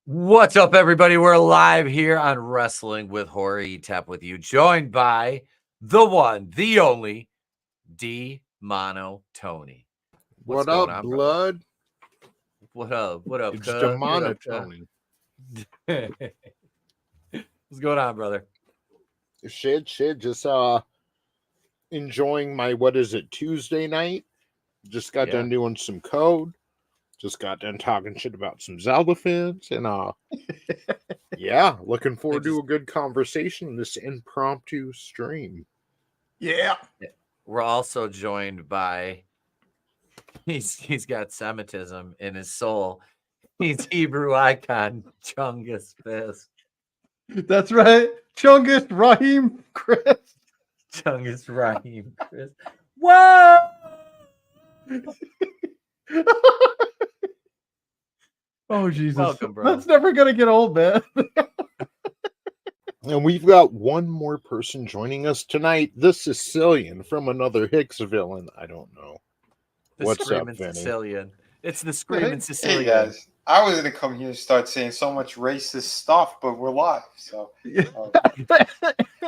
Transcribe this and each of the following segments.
What's up, everybody? We're live here on Wrestling with Horror Etep with you, joined by the one, the only, monoTony. What up, on, blood? What up? What up, it's the monoTony. What's going on, brother? Shit. Just enjoying my Tuesday night. Just got done doing some code. Just got done talking shit about some Zelda fans, and yeah, looking forward to a good conversation in this impromptu stream. Yeah. We're also joined by he's got Semitism in his soul. He's Hebrew icon Chungus Fist. That's right, Chungus Rahim Chris. Chungus Rahim Chris. Whoa! Oh, Jesus. Welcome, bro. That's never going to get old, man. And we've got one more person joining us tonight, the Sicilian from another Hicks villain. I don't know. What's up, Vinny? Sicilian. It's the Screaming Sicilian. Hey, guys. I was going to come here and start saying so much racist stuff, but we're live. So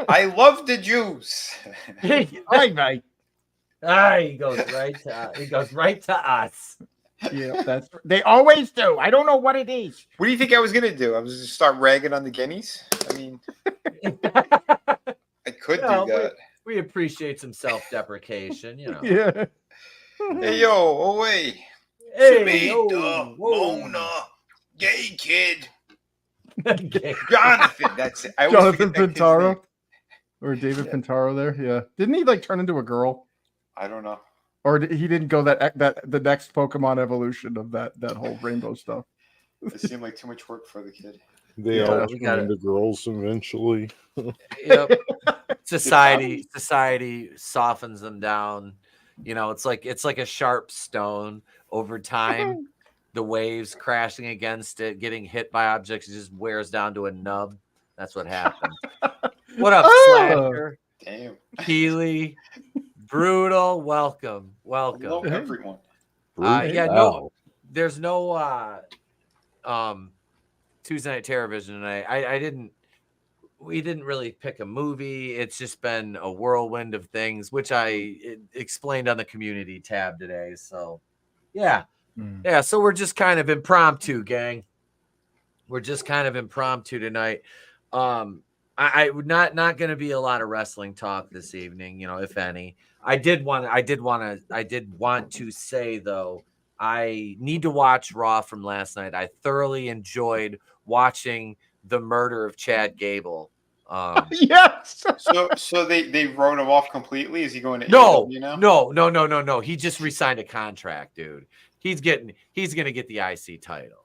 I love the Jews. Right, mate. He goes right to us. Yeah, they always do. I don't know what it is. What do you think I was gonna do? I was just start ragging on the Guineas. I mean, I could do that. We appreciate some self-deprecation, you know. Yeah. Hey yo, away. Hey, Mona, gay kid. Jonathan. That's it. Jonathan Pintaro or David Pintaro there. Yeah. Didn't he turn into a girl? I don't know. Or he didn't go that the next Pokemon evolution of that whole rainbow stuff. It seemed like too much work for the kid. They all turn into girls eventually. Yep. Society softens them down. You know, it's like a sharp stone. Over time, the waves crashing against it, getting hit by objects, it just wears down to a nub. That's what happened. What up, Slasher? Damn. Keely. Brutal, welcome. Hello, everyone. There's no Tuesday Night TerrorVision tonight. We didn't really pick a movie. It's just been a whirlwind of things, which I explained on the community tab today. So, yeah. So we're just kind of impromptu, gang. We're just kind of impromptu tonight. I would not going to be a lot of wrestling talk this evening, you know, if any. I did want to say though, I need to watch Raw from last night. I thoroughly enjoyed watching the murder of Chad Gable. Yes. So they wrote him off completely. Is he going to AEW now? No. He just re-signed a contract, dude. He's gonna get the IC title,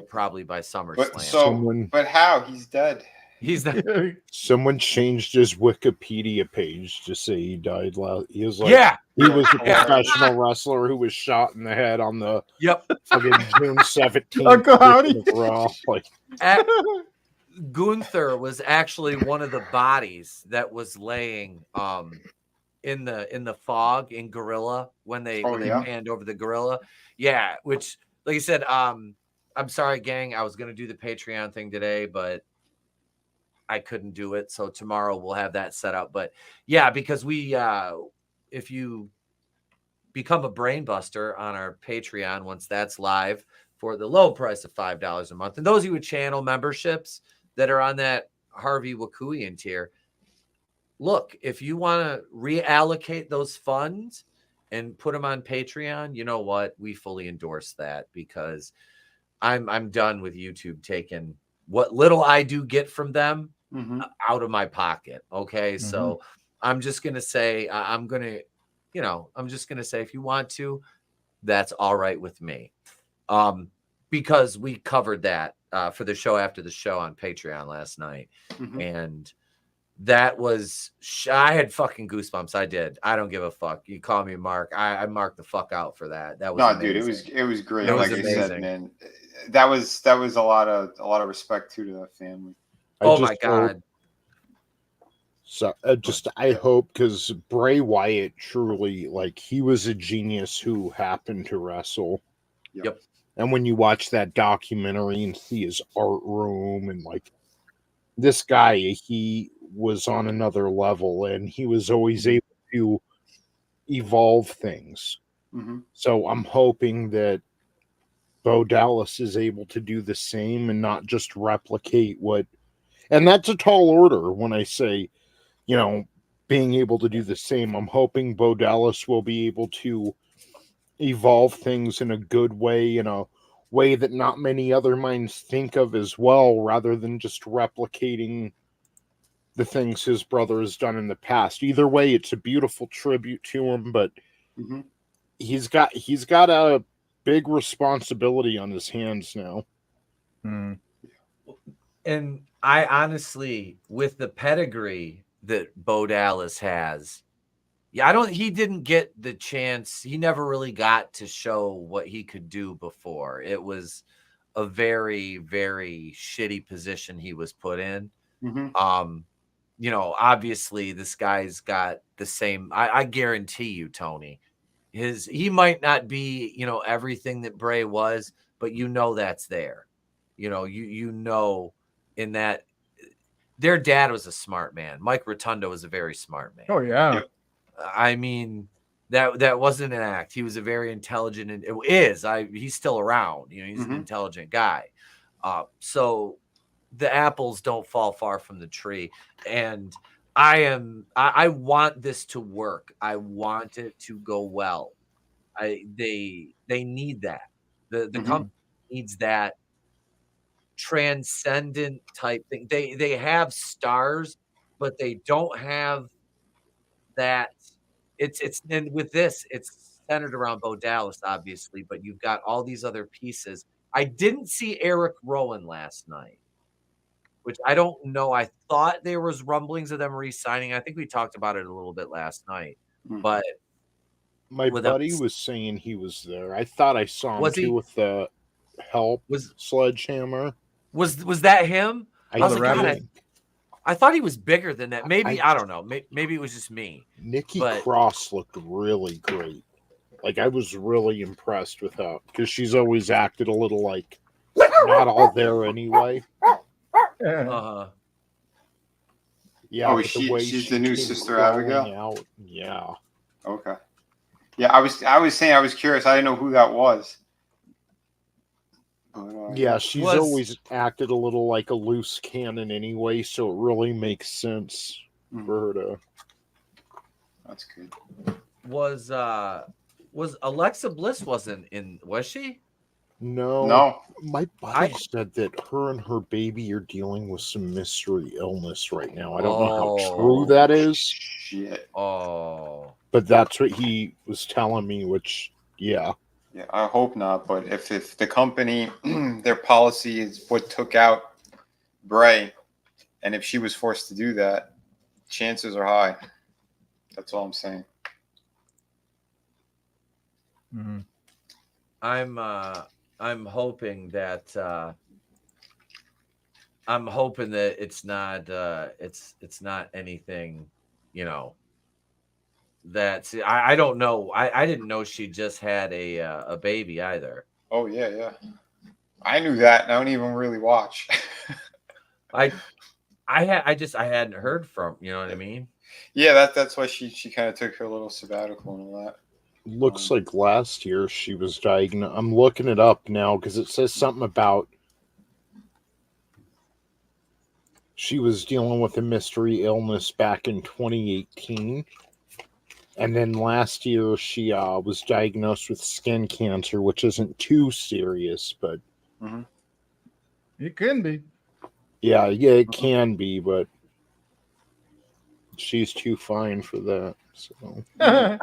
probably by SummerSlam. But how? He's dead. He's not. Someone changed his Wikipedia page to say he died. He was like, he was a professional wrestler who was shot in the head on the fucking June 17th. Gunther was actually one of the bodies that was laying in the fog in Gorilla when they panned over the gorilla. Yeah, which, like I said, I'm sorry, gang. I was gonna do the Patreon thing today, but I couldn't do it. So tomorrow we'll have that set up. But yeah, because if you become a brain buster on our Patreon, once that's live for the low price of $5 a month, and those of you with channel memberships that are on that Harvey Wakuian tier, look, if you want to reallocate those funds and put them on Patreon, you know what? We fully endorse that, because I'm done with YouTube taking what little I do get from them out of my pocket. Okay. So I'm just going to say, if you want to, that's all right with me. Because we covered that for the show after the show on Patreon last night. And that was, I had fucking goosebumps. I did. I don't give a fuck. You call me Mark. I marked the fuck out for that. That was amazing. Dude, it was great. Like I said, man, that was a lot of respect too to that family. My God. So I hope, because Bray Wyatt truly, he was a genius who happened to wrestle. Yep. And when you watch that documentary and see his art room and like this guy, he was on another level and he was always able to evolve things. Mm-hmm. So I'm hoping that Bo Dallas is able to do the same and not just replicate what, and that's a tall order when I say, you know, being able to do the same. I'm hoping Bo Dallas will be able to evolve things in a good way, in a way that not many other minds think of as well, rather than just replicating the things his brother has done in the past. Either way, it's a beautiful tribute to him, but Mm-hmm. he's got a big responsibility on his hands now. And I honestly, with the pedigree that Bo Dallas has, he didn't get the chance. He never really got to show what he could do before. It was a very, very shitty position he was put in. Mm-hmm. You know, obviously this guy's got the same, I guarantee you, Tony, he might not be, you know, everything that Bray was, but you know that's there. You know, you know, in that their dad was a smart man. Mike Rotundo was a very smart man. Oh yeah. Yep. I mean, that wasn't an act. He was a very intelligent, and it is. He's still around. You know, he's an intelligent guy. So the apples don't fall far from the tree, and I want this to work. I want it to go well. They need that. The company needs that transcendent type thing. They have stars, but they don't have that. It's and with this, it's centered around Bo Dallas, obviously, but you've got all these other pieces. I didn't see Eric Rowan last night, which I don't know. I thought there was rumblings of them re-signing. I think we talked about it a little bit last night, but my buddy was saying he was there. I thought I saw him too with the help sledgehammer. Was that him? I was like, God, I thought he was bigger than that. Maybe I don't know. Maybe it was just me. Nikki Cross looked really great. Like I was really impressed with her because she's always acted a little like not all there anyway. Uh-huh. Yeah. Oh, she's the new Sister Abigail? Out. Yeah. Okay. Yeah, I was saying I was curious. I didn't know who that was. Yeah, she's always acted a little like a loose cannon anyway, so it really makes sense for her to. That's good. Was Alexa Bliss wasn't in? Was she? No. My buddy said that her and her baby are dealing with some mystery illness right now. I don't know how true that is. Shit. Oh. But that's what he was telling me, which, yeah. Yeah, I hope not. But if the company, their policy is what took out Bray, and if she was forced to do that, chances are high. That's all I'm saying. Mm-hmm. I'm hoping that it's not anything, you know. That's I don't know. I didn't know she just had a baby either. Oh yeah. I knew that, and I don't even really watch. I hadn't heard from, you know what I mean? Yeah, that's why she kind of took her little sabbatical and all that. Looks like last year she was diagnosed. I'm looking it up now because it says something about she was dealing with a mystery illness back in 2018. And then last year she was diagnosed with skin cancer, which isn't too serious, but it can be. Yeah, it can be, but she's too fine for that. So.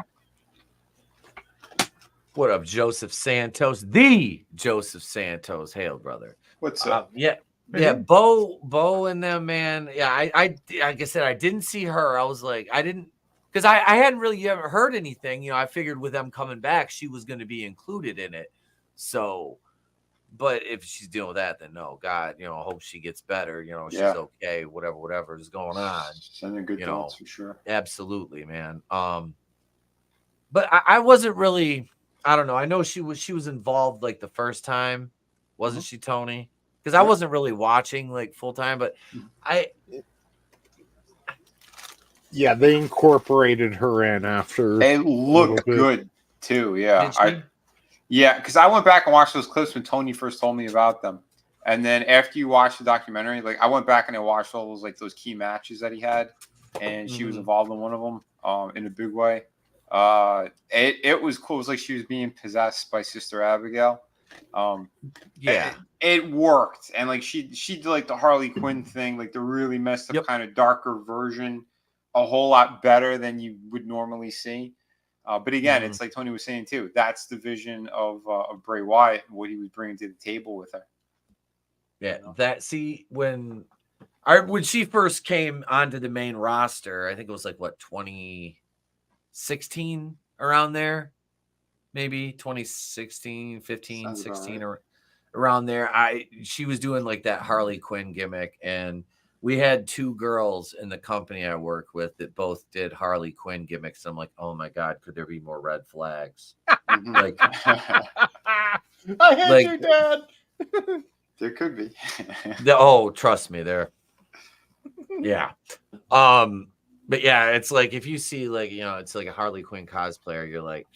What up, Joseph Santos? The Joseph Santos. Hail, brother. What's up? Yeah, Bo and them, man. Yeah, I like I said, I didn't see her. I was like, I didn't. Because I hadn't really ever heard anything. You know, I figured with them coming back, she was going to be included in it. So, but if she's dealing with that, then no, God, you know, I hope she gets better. You know, she's okay, whatever is going on. Sending good thoughts for sure. Absolutely, man. But I wasn't really I don't know. I know she was involved like the first time, wasn't she, Tony? Because I wasn't really watching like full time, but yeah, they incorporated her in after. It looked good too. Yeah, because I went back and watched those clips when Tony first told me about them, and then after you watch the documentary, like I went back and I watched all those key matches that he had, and she was involved in one of them in a big way. It was cool. It was like she was being possessed by Sister Abigail. It worked, and like she did like the Harley Quinn thing, like the really messed up kind of darker version, a whole lot better than you would normally see. But again, it's like Tony was saying too. That's the vision of Bray Wyatt and what he was bringing to the table with her. Yeah, when she first came onto the main roster, I think it was like 2016 around there, maybe 2016, 15, sounds 16 or around there. She was doing like that Harley Quinn gimmick, and we had two girls in the company I worked with that both did Harley Quinn gimmicks. I'm like, oh my God, could there be more red flags? Like, I hate you, Dad. There could be. Trust me, there. Yeah. But yeah, it's like if you see like, it's like a Harley Quinn cosplayer, you're like,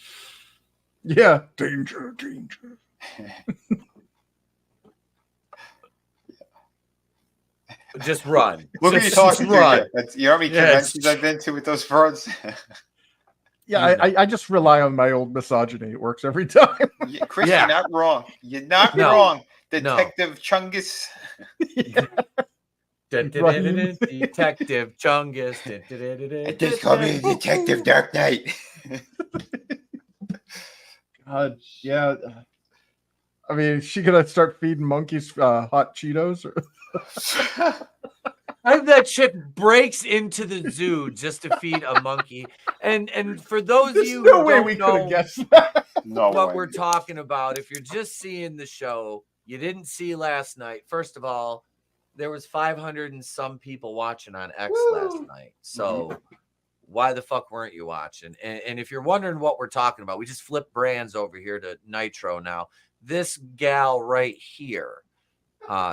yeah, danger. Just run. Look at you talking to. You know how many conventions I've been to with those frauds? Yeah, I just rely on my old misogyny. It works every time. Chris, you're not wrong. You're not wrong. Detective Chungus. Detective Chungus. Just call me Detective Dark Knight. God, yeah. I mean, is she gonna start feeding monkeys hot Cheetos? That chick breaks into the zoo just to feed a monkey. And for those of you no way we could have guessed that. What we're talking about, if you're just seeing the show, you didn't see last night. First of all, there was 500 and some people watching on X last night. So why the fuck weren't you watching? And if you're wondering what we're talking about, we just flipped brands over here to Nitro now. This gal right here,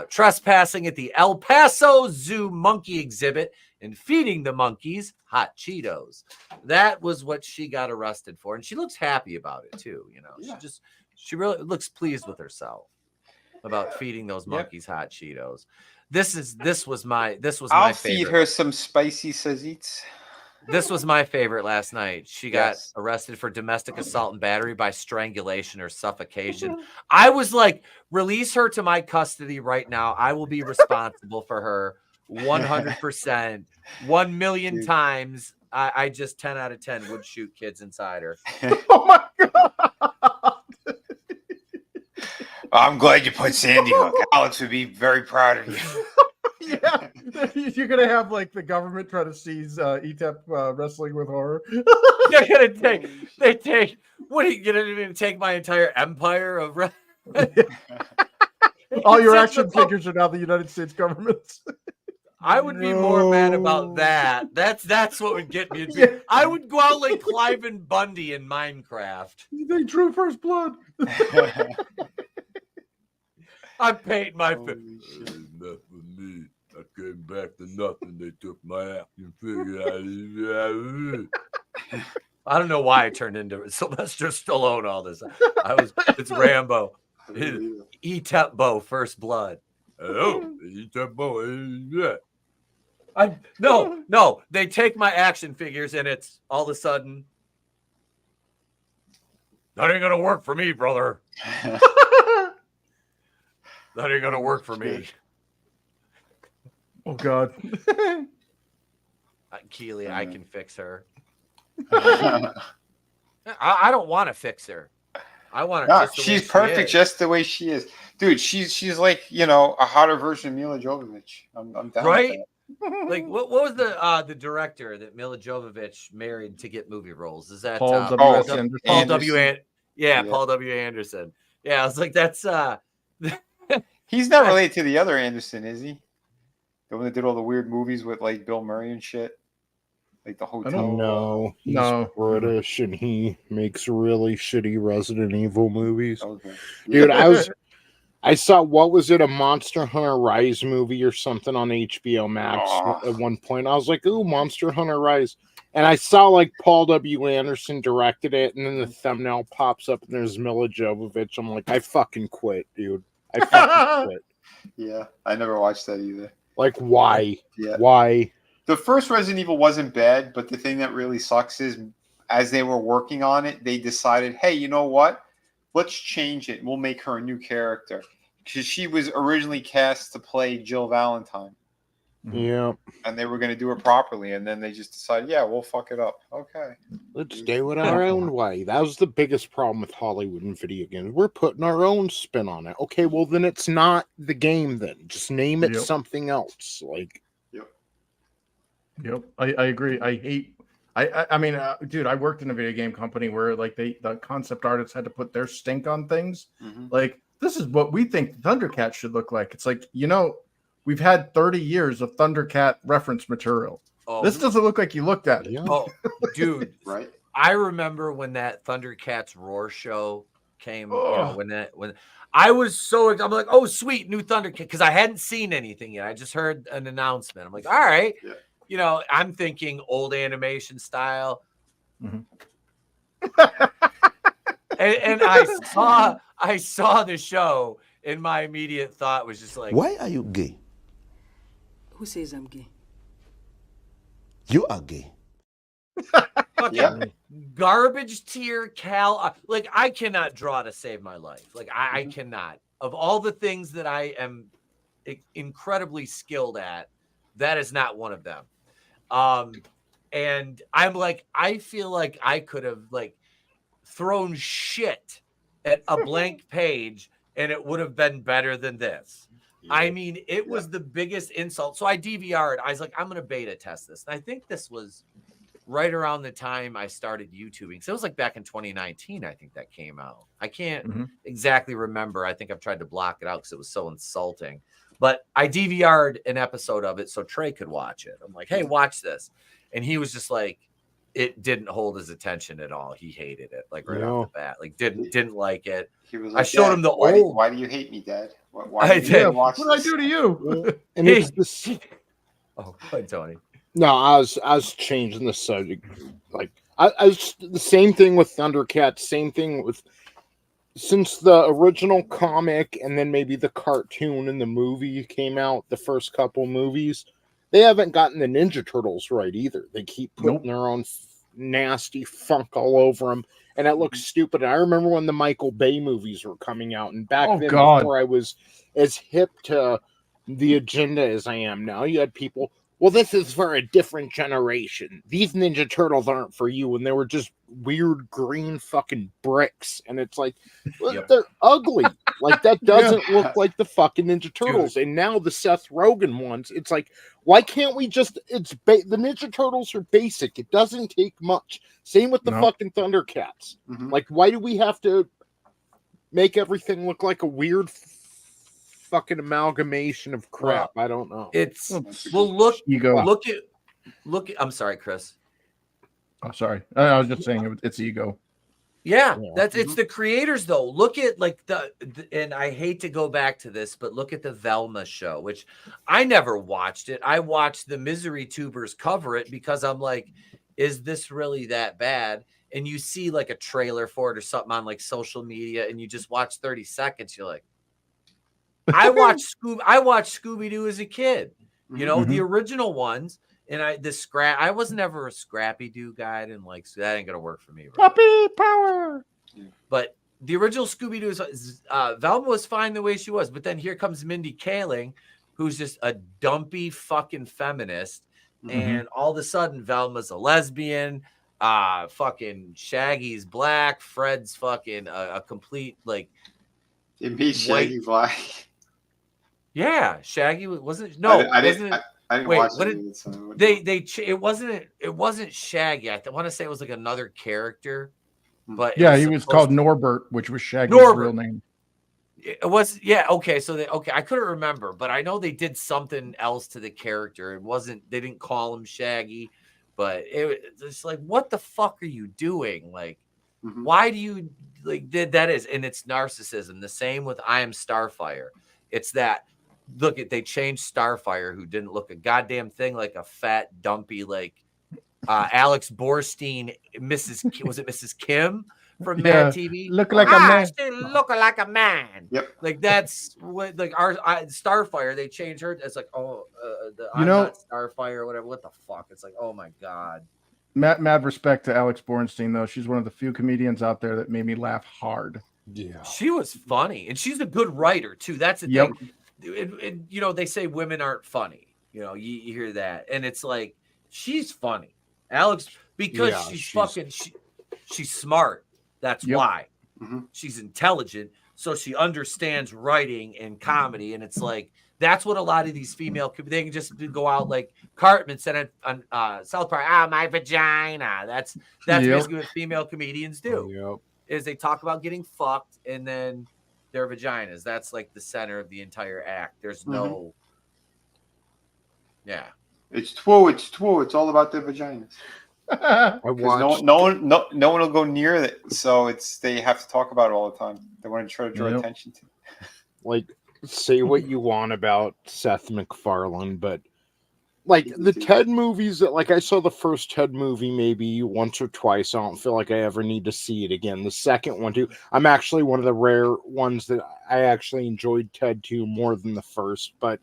trespassing at the El Paso Zoo monkey exhibit and feeding the monkeys hot Cheetos. That was what she got arrested for. And she looks happy about it too. She really looks pleased with herself about feeding those monkeys hot Cheetos. This was my favorite. I'll feed her some spicy sazites. This was my favorite last night. She got arrested for domestic assault and battery by strangulation or suffocation. I was like, release her to my custody right now. I will be responsible for her 100%, 1 million times. I just 10 out of 10 would shoot kids inside her. Oh my God. I'm glad you put Sandy Hook. Alex would be very proud of you. Yeah, you're gonna have like the government try to seize Etep wrestling with horror. They're gonna take. What are you gonna take my entire empire of? All your action figures are now the United States government's. I would be more mad about that. That's what would get me. I would go out like Cliven Bundy in Minecraft. They drew first blood. I'm painting my. I came back to nothing. They took my action figure. I don't know why I turned into Sylvester Stallone all this. It's Rambo. Etep First Blood. Oh, Etep yeah. No. They take my action figures and it's all of a sudden. That ain't gonna work for me, brother. That ain't gonna work for me. Oh God. Keely, I can fix her. I don't want to fix her. I want her. No, she's perfect just the way she is, dude. She's like a hotter version of Mila Jovovich. I'm down right. With that. Like what was the director that Mila Jovovich married to get movie roles? Is that Paul W. Anderson? Yeah, I was like, that's He's not related to the other Anderson, is he? The one that did all the weird movies with like Bill Murray and shit. Like the I hotel. don't No, he's No. British and he makes really shitty Resident Evil movies. Okay. Dude, I saw, what was it, a Monster Hunter Rise movie or something on HBO Max at one point. I was like, ooh, Monster Hunter Rise. And I saw like Paul W. Anderson directed it, and then the thumbnail pops up and there's Mila Jovovich. I'm like, I fucking quit, dude. I fucking quit. Yeah, I never watched that either. Like, why? Yeah. Why? The first Resident Evil wasn't bad, but the thing that really sucks is as they were working on it, they decided, hey, you know what? Let's change it. We'll make her a new character. Because she was originally cast to play Jill Valentine. Yeah. And they were going to do it properly. And then they just decided, yeah, we'll fuck it up. Okay. Let's do it our own way. That was the biggest problem with Hollywood and video games. We're putting our own spin on it. Okay, well, then it's not the game then. Just name it something else. Like, Yep. I agree. I hate. I mean, dude, I worked in a video game company where like the concept artists had to put their stink on things. Like, this is what we think Thundercat should look like. It's like, we've had 30 years of Thundercat reference material. Oh, this doesn't look like you looked at it. Oh, dude. Right. I remember when that Thundercats Roar show came, when I was I'm like, oh, sweet, new Thundercat, because I hadn't seen anything yet. I just heard an announcement. I'm like, all right. Yeah. I'm thinking old animation style. And I saw the show, and my immediate thought was just like, why are you gay? Who says I'm gay? You are gay. Fucking garbage tier Cal. Like, I cannot draw to save my life. Like, I cannot. Of all the things that I am incredibly skilled at, that is not one of them. And I'm like, I feel like I could have like thrown shit at a blank page and it would have been better than this. I mean, it was the biggest insult. So I DVR'd. I was like, I'm going to beta test this. And I think this was right around the time I started YouTubing. So it was like back in 2019, I think that came out. I can't exactly remember. I think I've tried to block it out because it was so insulting. But I DVR'd an episode of it so Trey could watch it. I'm like, hey, watch this. And he was just like, it didn't hold his attention at all. He hated it, like right off the bat. Like didn't like it. He was like, I showed him the old. Why do you hate me, Dad? I did. What did I do to you? And it's this. Oh, go ahead, Tony. No, I was changing the subject. Like, I was the same thing with Thundercats. Same thing with, since the original comic and then maybe the cartoon and the movie came out, the first couple movies, they haven't gotten the Ninja Turtles right either. They keep putting their own nasty funk all over them, and it looks stupid. And I remember when the Michael Bay movies were coming out, and back then, before I was as hip to the agenda as I am now, you had people, well, this is for a different generation. These Ninja Turtles aren't for you. And they were just weird green fucking bricks. And it's like, they're ugly. Like, that doesn't look like the fucking Ninja Turtles. And now the Seth Rogen ones, it's like, why can't we just, the Ninja Turtles are basic. It doesn't take much. Same with the fucking Thundercats. Like, why do we have to make everything look like a weird fucking amalgamation of crap? I don't know. It's look at I'm sorry, Chris. Oh, sorry. I was just saying it's ego. Yeah, it's the creators though. Look at like and I hate to go back to this, but look at the Velma show, which I never watched it. I watched the Misery Tubers cover it because I'm like, is this really that bad? And you see like a trailer for it or something on like social media, and you just watch 30 seconds. You're like, I watched Scooby-Doo as a kid, the original ones. And I was never a Scrappy-Doo guy. I didn't like, so that ain't going to work for me. Right? Puppy power. But the original Scooby-Doo, Velma was fine the way she was. But then here comes Mindy Kaling, who's just a dumpy fucking feminist. And all of a sudden, Velma's a lesbian. Fucking Shaggy's black. Fred's fucking a complete, like, it be Shaggy black. Yeah, Shaggy wasn't. No, I didn't watch it. It wasn't Shaggy. I want to say it was like another character, but yeah, he was called Norbert, which was Shaggy's real name. It was okay. So I couldn't remember, but I know they did something else to the character. It wasn't. They didn't call him Shaggy, But it's like, what the fuck are you doing? Like, why do you like that is, and it's narcissism. The same with I Am Starfire. It's that look at they changed Starfire, who didn't look a goddamn thing like a fat, dumpy, like Alex Borstein, Mrs. Kim from Mad TV? Look like a man. She look like a man. Yep. Like that's what like our Starfire. They changed her. It's like I'm know, not Starfire or whatever. What the fuck? It's like, oh my god. Mad respect to Alex Bornstein though. She's one of the few comedians out there that made me laugh hard. Yeah, she was funny, and she's a good writer too. That's the thing. And, you know, they say women aren't funny. You know, you hear that, and it's like she's funny, Alex, because she's smart. That's why she's intelligent. So she understands writing and comedy, and it's like that's what a lot of these female they can just go out like Cartman said on South Park. My vagina. That's basically what female comedians do. Is they talk about getting fucked and then their vaginas. That's like the center of the entire act. There's no. Yeah. It's true. It's true. It's all about their vaginas. I watched. No one will go near it, so they have to talk about it all the time. They want to try to draw attention to it. Like, say what you want about Seth MacFarlane, but like the Ted movies that I saw the first Ted movie maybe once or twice. I don't feel like I ever need to see it again. The second one too. I'm actually one of the rare ones that I actually enjoyed Ted 2 more than the first, but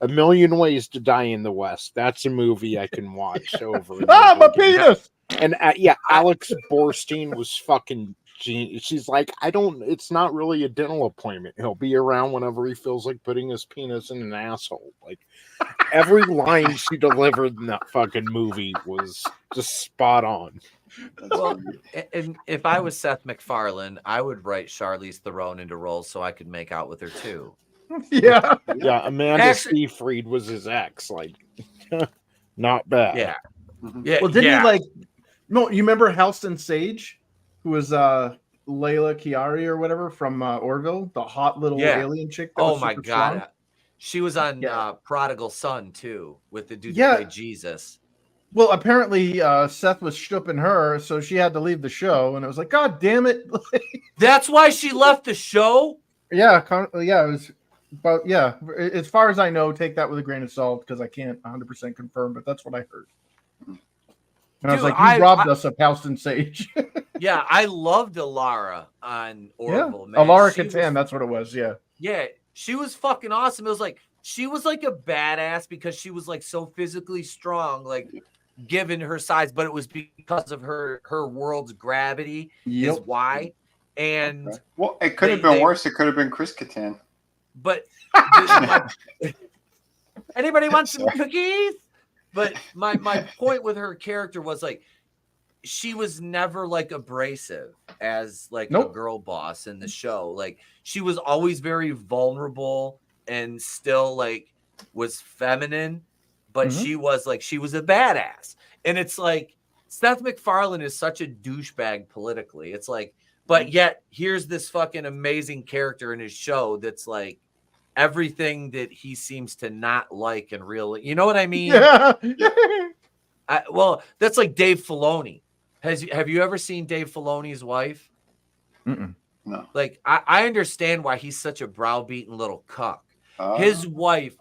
A Million Ways to Die in the West. That's a movie I can watch over and over. My penis! And Alex Borstein was fucking genius. She's like, it's not really a dental appointment. He'll be around whenever he feels like putting his penis in an asshole. Like, every line she delivered in that fucking movie was just spot on. Well, and if I was Seth MacFarlane, I would write Charlize Theron into roles so I could make out with her too. Yeah. Amanda Seyfried was his ex. Like, not bad. Yeah. Yeah. Well, didn't he no, you remember Halston Sage, who was Layla Chiari or whatever from Orville, the hot little alien chick? That oh was my super god. strong? She was on Prodigal Son too, with the dude that played Jesus. Well, apparently Seth was stooping her, so she had to leave the show, and it was like, God damn it! That's why she left the show. Yeah, it was. But yeah, as far as I know, take that with a grain of salt because I can't 100% confirm, but that's what I heard. And I was like, you robbed us of Halston Sage. Yeah, I loved Alara on Orville. Yeah. Alara Catan, that's what it was. Yeah. Yeah, she was fucking awesome. It was like she was like a badass because she was like so physically strong, like given her size, but it was because of her world's gravity is why. And well, it could have been worse. It could have been Chris Kattan. But anybody want some cookies? But my point with her character was like she was never like abrasive as like a girl boss in the show. Like she was always very vulnerable and still like was feminine, but she was a badass. And it's like Seth MacFarlane is such a douchebag politically. It's like, but yet here's this fucking amazing character in his show that's like everything that he seems to not like in real, you know what I mean? Yeah. Well, that's like Dave Filoni. Have you ever seen Dave Filoni's wife? Mm-mm. No. Like I understand why he's such a browbeaten little cuck. His wife,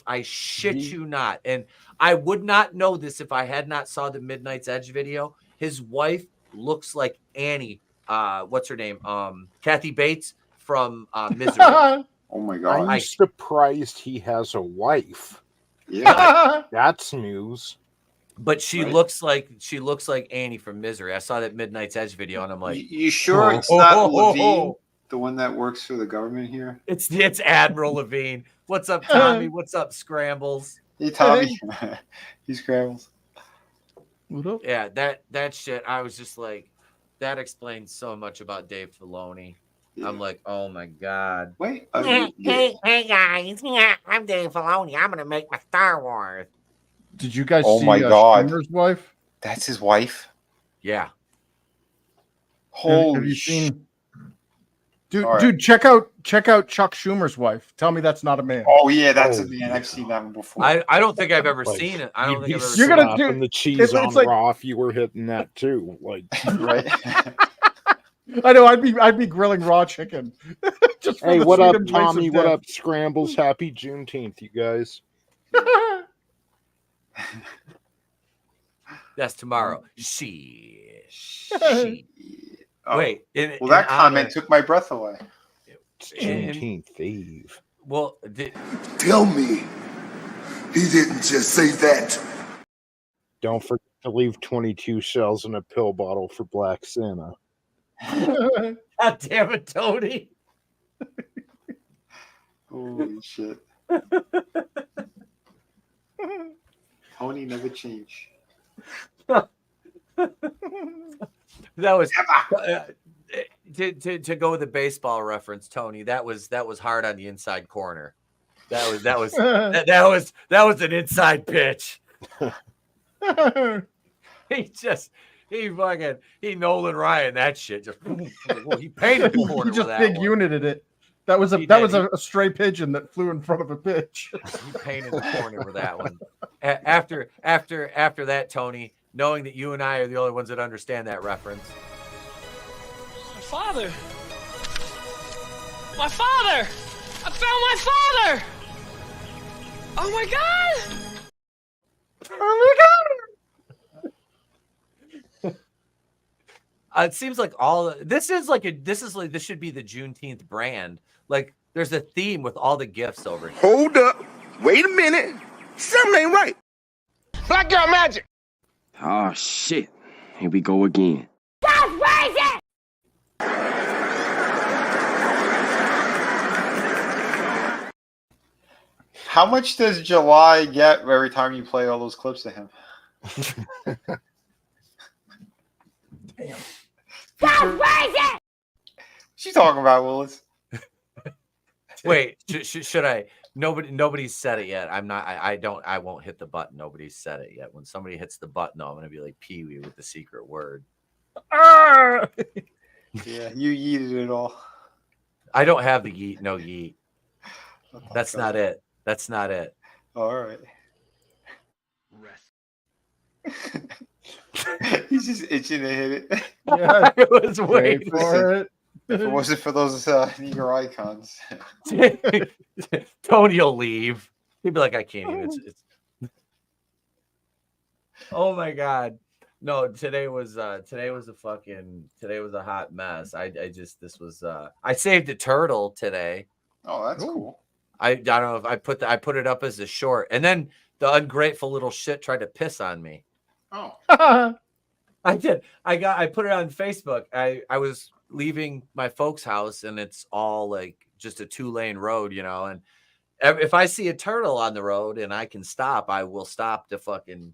I shit you not, and I would not know this if I had not saw the Midnight's Edge video. His wife looks like Annie. What's her name? Kathy Bates from Misery. Oh my god! I'm surprised he has a wife. Yeah, that's news. But she looks like Annie from Misery. I saw that Midnight's Edge video, and I'm like, you sure it's not Levine, the one that works for the government here? It's Admiral Levine. What's up, Tommy? What's up, Scrambles? Hey, Tommy. He scrambles. Yeah, that shit. I was just like, that explains so much about Dave Filoni. Yeah. I'm like, oh my god. Wait. Hey guys. Yeah, I'm Dave Filoni. I'm gonna make my Star Wars. Did you guys see my god. Stringer's wife? That's his wife? Yeah. Have you seen Dude, All right. dude, check out Chuck Schumer's wife. Tell me that's not a man. Oh yeah, that's Oh, a man. I've seen that one before. I don't think I've ever Like, seen it. I don't you'd think be I've ever You're seen gonna it. slapping do- the cheese it's on like- raw if you were hitting that too. Like, right. I know. I'd be grilling raw chicken. Just for hey, the what sweet up, embrace of Tommy? What death. up, Scrambles? Happy Juneteenth, you guys. That's tomorrow. She. Oh, Wait. well, that comment took my breath away. It's Juneteenth Eve. Well, Tell me he didn't just say that. Don't forget to leave 22 shells in a pill bottle for Black Santa. God damn it, Tony. Holy shit. Tony never changed. That was to go with the baseball reference, Tony. That was hard on the inside corner. That was an inside pitch. He Nolan Ryan that shit. Just he painted the corner He with just that big one. united it. That was a stray pigeon that flew in front of a pitch. He painted the corner with that one. After that, Tony, knowing that you and I are the only ones that understand that reference. My father! My father! I found my father! Oh my god! Oh my god! It seems like this should be the Juneteenth brand. Like there's a theme with all the gifts over here. Hold up. Wait a minute. Something ain't right. Black girl magic. Oh shit. Here we go again. That's crazy! How much does July get every time you play all those clips of him? Damn. That's crazy! What's she talking about, Willis? Wait, should I? Nobody's said it yet. I won't hit the button. Nobody's said it yet. When somebody hits the button, I'm gonna be like Pee-wee with the secret word. Yeah, you yeeted it all. I don't have the yeet. No yeet. That's not it. That's not it. All right. He's just itching to hit it. Yeah, I was waiting for it. If it wasn't for those eager icons. Tony will leave. He'd be like, I can't even. It's... Oh my god. No, today was a hot mess. I saved a turtle today. Oh, that's cool. I don't know if I put it up as a short, and then the ungrateful little shit tried to piss on me. Oh. I did. I put it on Facebook. I was leaving my folks' house, and it's all like just a 2-lane road, you know. And if I see a turtle on the road and I can stop, I will stop to fucking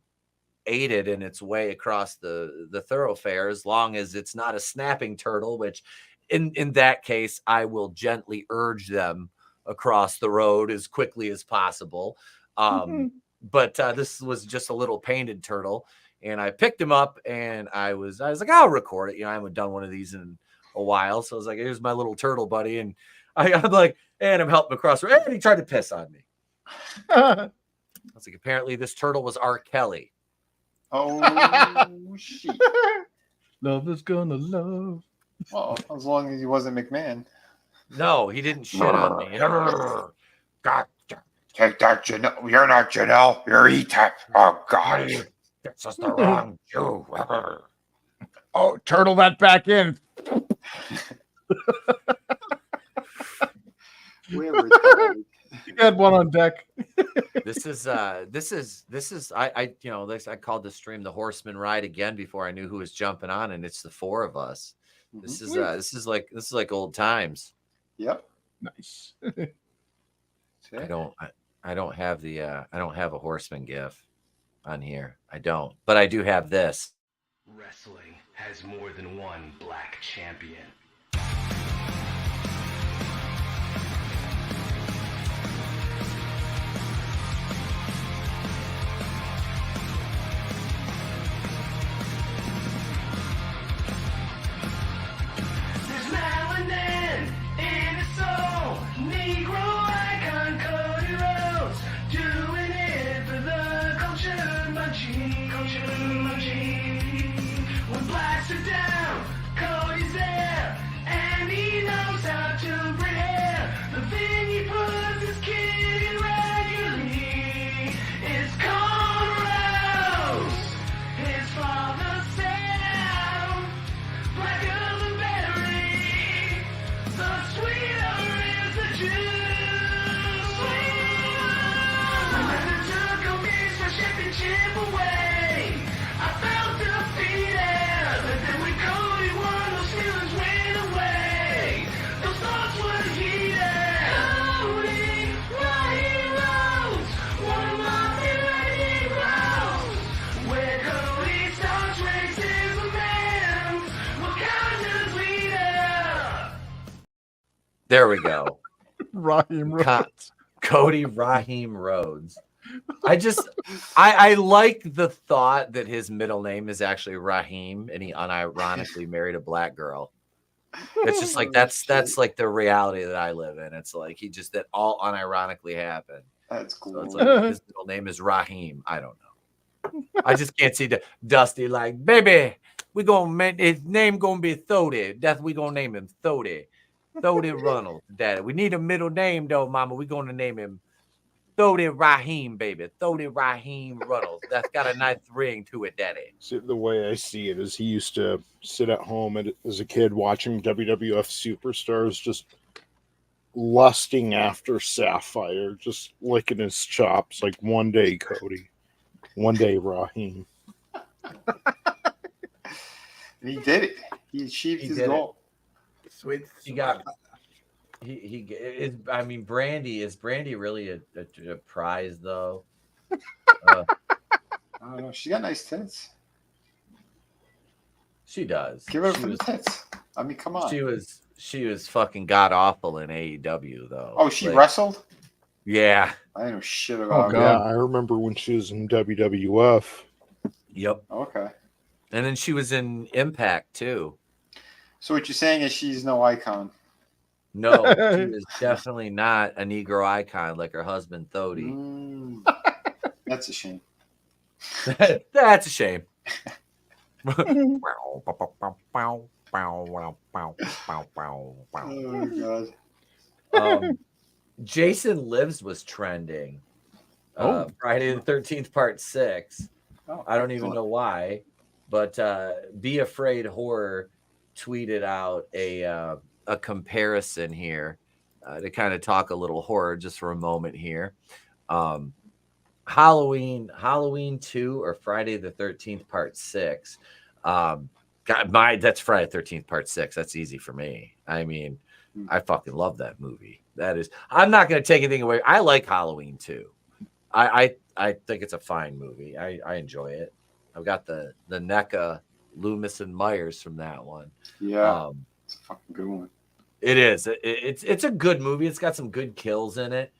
aid it in its way across the thoroughfare, as long as it's not a snapping turtle, which in that case I will gently urge them across the road as quickly as possible. But this was just a little painted turtle, and I picked him up, and I was like, I'll record it. You know, I haven't done one of these in a while, so I was like, here's my little turtle buddy, and I'm like, and I'm helping him across the road, and he tried to piss on me. I was like, apparently this turtle was R. Kelly. Oh shit! Love is gonna love. Well, as long as he wasn't McMahon. No, he didn't shit on me. God, take that, Janelle. You're not Janelle. You're Etep. Oh, God. That's just the wrong Jew. Oh, turtle that back in. We're retarded. You had one on deck. This is I you know, this, I called this stream the Horsemen Ride again before I knew who was jumping on, and it's the 4 of us. This is like old times. Yep. Nice. I don't have a Horseman gif on here. I don't, but I do have this. Wrestling has more than one black champion. There's now and then When blacks are down, Cody's there, and he knows how to prepare. The thing he puts his kid in regularly is cornrows. His father said, blacker the berry, the sweeter is the juice. When it took a miss for championship away, I felt defeated, but then when Cody won, those feelings went away. Those thoughts were heated. Cody, my heroes, one of my favorite heroes. Where Cody starts racing the man, Wakanda's leader. There we go. Raheem Rhodes. Cody Raheem Rhodes. I like the thought that his middle name is actually Raheem and he unironically married a black girl. It's just like that's like the reality that I live in. It's like that all unironically happened. That's cool. So it's like his middle name is Raheem. I don't know. I just can't see Dusty like, baby, we gonna make his name gonna be Thody. That's we gonna name him Thody. Thody Runnels, Daddy. We need a middle name though, Mama. We're gonna name him Thody Raheem, baby. Thody Raheem Runnels. That's got a nice ring to it, Daddy. See, the way I see it is he used to sit at home as a kid watching WWF superstars, just lusting after Sapphire, just licking his chops. Like, one day, Cody. One day, Raheem. He did it. He achieved his goal. Sweet. He got. He is. I mean, Brandy is really a prize though. I don't know. She got nice tits. She does. Give her for the tits. I mean, come on. She was fucking god awful in AEW though. Oh, she wrestled? Yeah. I know shit about her. Yeah, I remember when she was in WWF. Yep. Okay. And then she was in Impact too. So what you're saying is she's no icon. No, she is definitely not a Negro icon like her husband Thody. That's a shame. That's a shame. Oh God. Jason Lives was trending. Friday the 13th, part 6. I don't even know why, but Be Afraid Horror tweeted out a comparison here to kind of talk a little horror just for a moment here. Halloween 2 or Friday the 13th, part 6. That's Friday the 13th, part 6. That's easy for me. I mean, I fucking love that movie. I'm not going to take anything away. I like Halloween 2. I think it's a fine movie. I enjoy it. I've got the NECA Loomis and Myers from that one. Yeah, it's a fucking good one. It is. It's a good movie. It's got some good kills in it.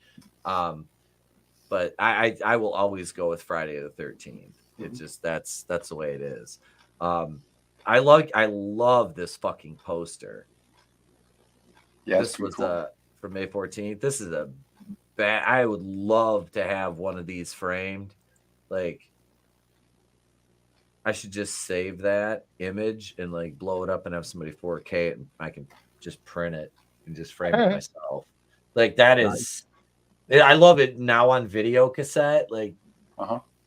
But I will always go with Friday the 13th. It's just that's the way it is. I love this fucking poster. Yeah, this was cool. For May 14th. This is a bad. I would love to have one of these framed. Like, I should just save that image and like blow it up and have somebody 4K it, and I can just print it and just frame it myself. Like, that is, I love it now on video cassette. Like,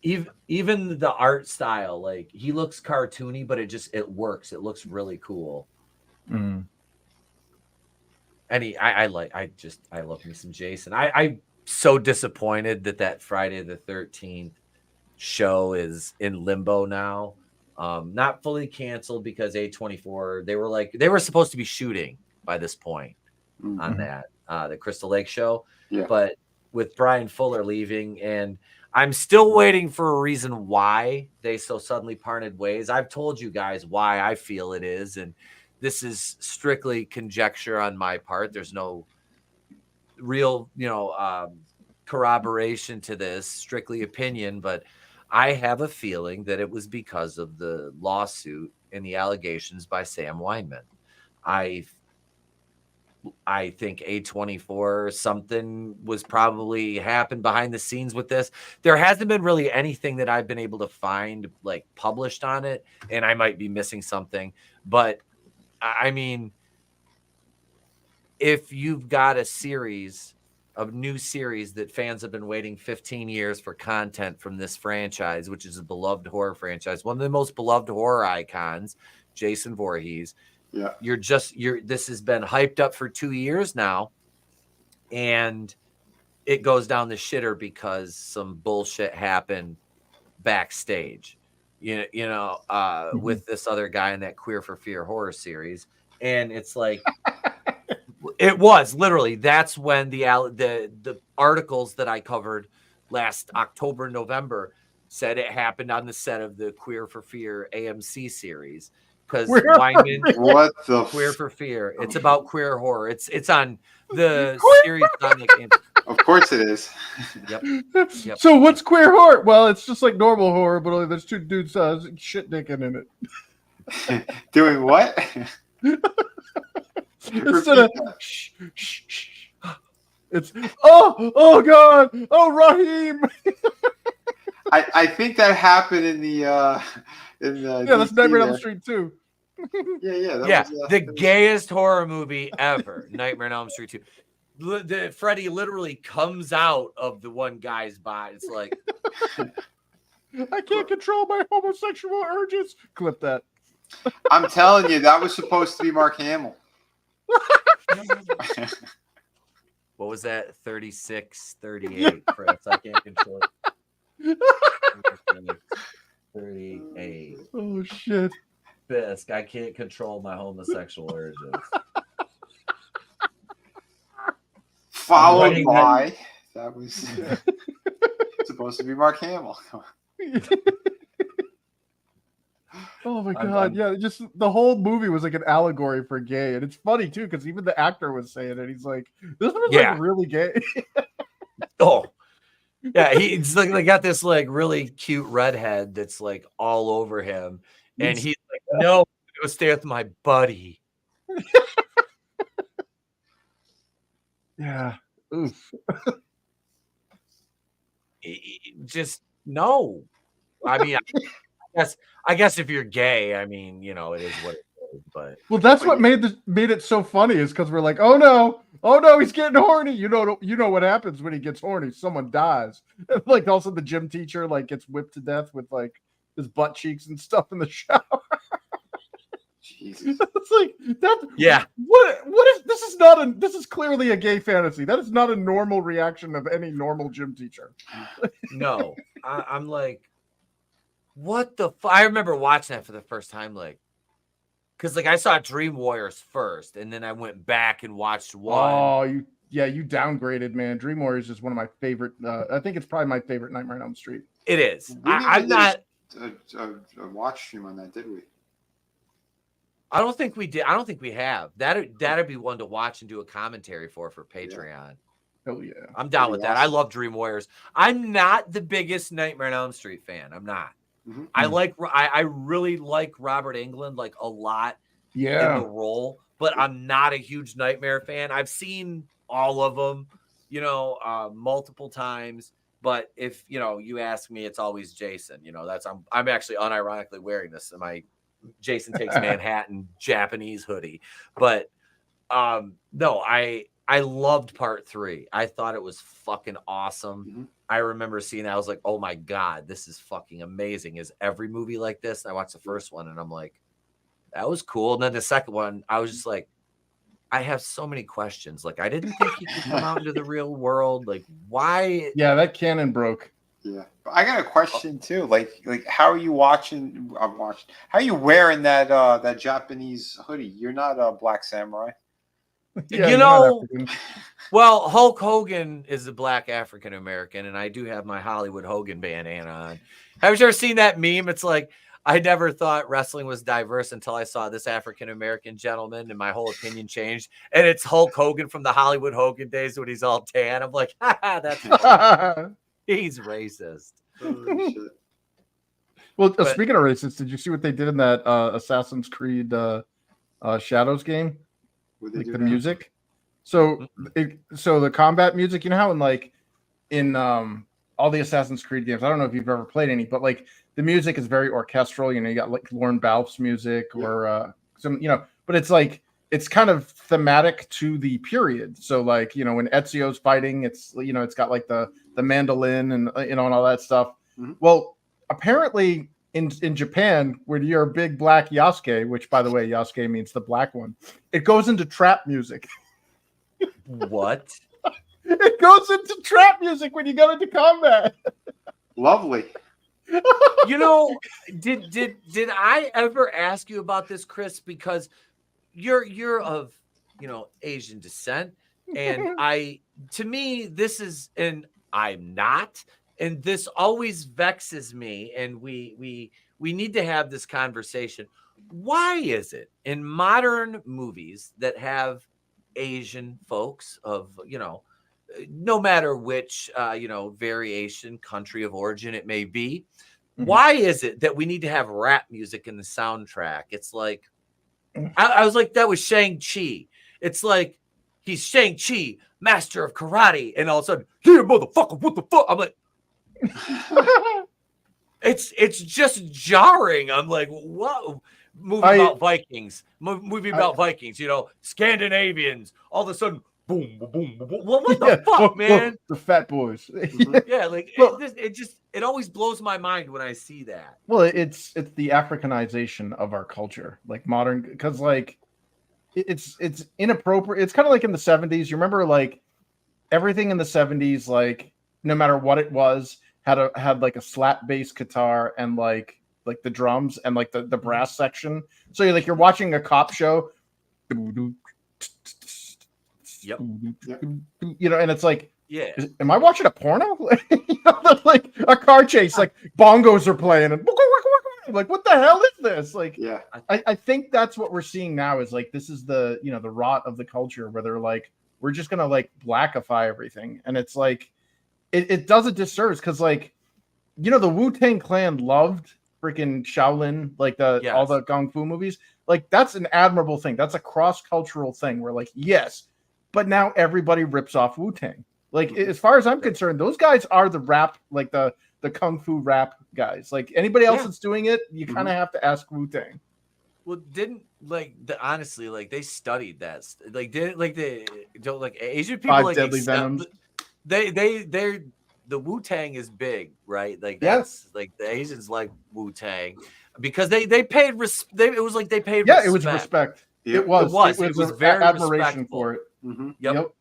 even the art style, like, he looks cartoony, but it works. It looks really cool. Mm. And I love me some Jason. I'm so disappointed that Friday the 13th show is in limbo now. Not fully canceled because A24, they were supposed to be shooting by this point on that, the Crystal Lake show. Yeah. But with Brian Fuller leaving, and I'm still waiting for a reason why they so suddenly parted ways. I've told you guys why I feel it is, and this is strictly conjecture on my part. There's no real, corroboration to this, strictly opinion, but I have a feeling that it was because of the lawsuit and the allegations by Sam Weinman. I think A24 something was probably happened behind the scenes with this. There hasn't been really anything that I've been able to find like published on it, and I might be missing something. But I mean, if you've got a new series that fans have been waiting 15 years for content from this franchise, which is a beloved horror franchise, one of the most beloved horror icons, Jason Voorhees. Yeah. This has been hyped up for 2 years now, and it goes down the shitter because some bullshit happened backstage, with this other guy in that Queer for Fear horror series. And it's like, it was literally, that's when the articles that I covered last October, November said it happened on the set of the Queer for Fear AMC series. Because Weinman, what the Queer for Fear? It's about queer horror. It's on the series on the. Of course it is. Yep. So what's queer horror? Well, it's just like normal horror, but only there's two dudes shit dicking in it. Doing what? Instead of it's oh god, oh Raheem. I think that happened in the that's Nightmare on Elm Street too. Yeah. The gayest horror movie ever, Nightmare on Elm Street 2. Freddy literally comes out of the one guy's body. It's like, I can't control my homosexual urges. Clip that. I'm telling you, that was supposed to be Mark Hamill. What was that? 36, 38. Chris, I can't control it. 38. Oh shit. Fisk, I can't control my homosexual urges. Followed by that was supposed to be Mark Hamill. Oh my god, yeah, just the whole movie was like an allegory for gay, and it's funny too because even the actor was saying it. He's like, "This was like really gay." Oh, yeah, he's like they got this like really cute redhead that's like all over him, and he's like, "No, go stay with my buddy." Yeah, oof. Just no. I mean, I guess if you're gay, I mean, it is what it is. But that's what made it so funny is because we're like, oh no, he's getting horny. You know what happens when he gets horny? Someone dies. Like also the gym teacher like gets whipped to death with like his butt cheeks and stuff in the shower. Jesus. It's like that. Yeah. What is this? This is clearly a gay fantasy. That is not a normal reaction of any normal gym teacher. No, I'm like, what the? I remember watching that for the first time, like, because like I saw Dream Warriors first, and then I went back and watched one. Oh, you downgraded, man. Dream Warriors is one of my favorite. I think it's probably my favorite Nightmare on Elm Street. It is. I'm not a watch stream on that, did we? I don't think we did. I don't think we have. That'd be one to watch and do a commentary for Patreon. Yeah. Hell yeah. I'm down with that. I love Dream Warriors. I'm not the biggest Nightmare on Elm Street fan. I'm not. Mm-hmm. I really like Robert Englund like a lot in the role, but I'm not a huge Nightmare fan. I've seen all of them, multiple times. But if you ask me, it's always Jason. I'm actually unironically wearing this in my Jason Takes Manhattan Japanese hoodie. But no, I loved part 3. I thought it was fucking awesome. Mm-hmm. I remember seeing that. I was like, oh my God, this is fucking amazing. Is every movie like this? And I watched the first one and I'm like, that was cool. And then the second one, I was just like, I have so many questions. Like, I didn't think he could come out into the real world. Like, why? Yeah, that cannon broke. Yeah, I got a question too. Like, how are you watching? How are you wearing that Japanese hoodie? You're not a Black Samurai. Yeah, well, Hulk Hogan is a Black African American, and I do have my Hollywood Hogan bandana on. Have you ever seen that meme? It's like, I never thought wrestling was diverse until I saw this African American gentleman, and my whole opinion changed. And it's Hulk Hogan from the Hollywood Hogan days when he's all tan. I'm like, that's funny. He's racist. Oh, shit. Well, speaking of racist, did you see what they did in that Assassin's Creed Shadows game? Would they Like do the that? music? So the combat music, you know how in all the Assassin's Creed games, I don't know if you've ever played any, but like the music is very orchestral. You know, you got like Lorne Balfe's music or some, but it's kind of thematic to the period. So like, when Ezio's fighting, it's got like the mandolin and and all that stuff. Mm-hmm. Well, apparently in Japan, where you're a big black Yasuke, which by the way, Yasuke means the black one, it goes into trap music. What? It goes into trap music when you go into combat. Lovely. Did I ever ask you about this, Chris? Because you're of Asian descent, and to me this is, and I'm not, and this always vexes me, and we need to have this conversation. Why is it in modern movies that have Asian folks of no matter which variation, country of origin it may be, why is it that we need to have rap music in the soundtrack? It's like I was like, that was Shang-Chi. It's like he's Shang-Chi, master of karate, and all of a sudden, here, motherfucker, what the fuck? I'm like, it's just jarring. I'm like, what? Movie about Vikings, Scandinavians. All of a sudden, boom, boom, boom, boom. What the fuck, man? The fat boys. Yeah, like it always blows my mind when I see that. Well, it's the Africanization of our culture, like modern, because like it's inappropriate. It's kind of like in the 70s. You remember like everything in the 70s, like no matter what it was, had like a slap bass guitar and like the drums and like the brass section. So you're watching a cop show. Yep. And it's like, yeah, am I watching a porno? Like a car chase, like bongos are playing and like, what the hell is this? Like, yeah, I think that's what we're seeing now is like, this is the rot of the culture where they're like, we're just gonna like blackify everything. And it's like, it does a disservice because like, the Wu-Tang Clan loved freaking Shaolin, like all the Kung Fu movies. Like that's an admirable thing. That's a cross-cultural thing where like, yes, but now everybody rips off Wu-Tang. Like, as far as I'm concerned, those guys are the rap, like the Kung Fu rap guys. Like anybody else that's doing it, you kind of have to ask Wu-Tang. Well, honestly, like they studied that. Like Asian people, Five like Deadly Venoms. They're the Wu-Tang is big, right? Like that's like the Asians like Wu-Tang because they paid it was like they paid respect. It was respect. Yep. It was very admiration respectful for it. Mm-hmm. Yep.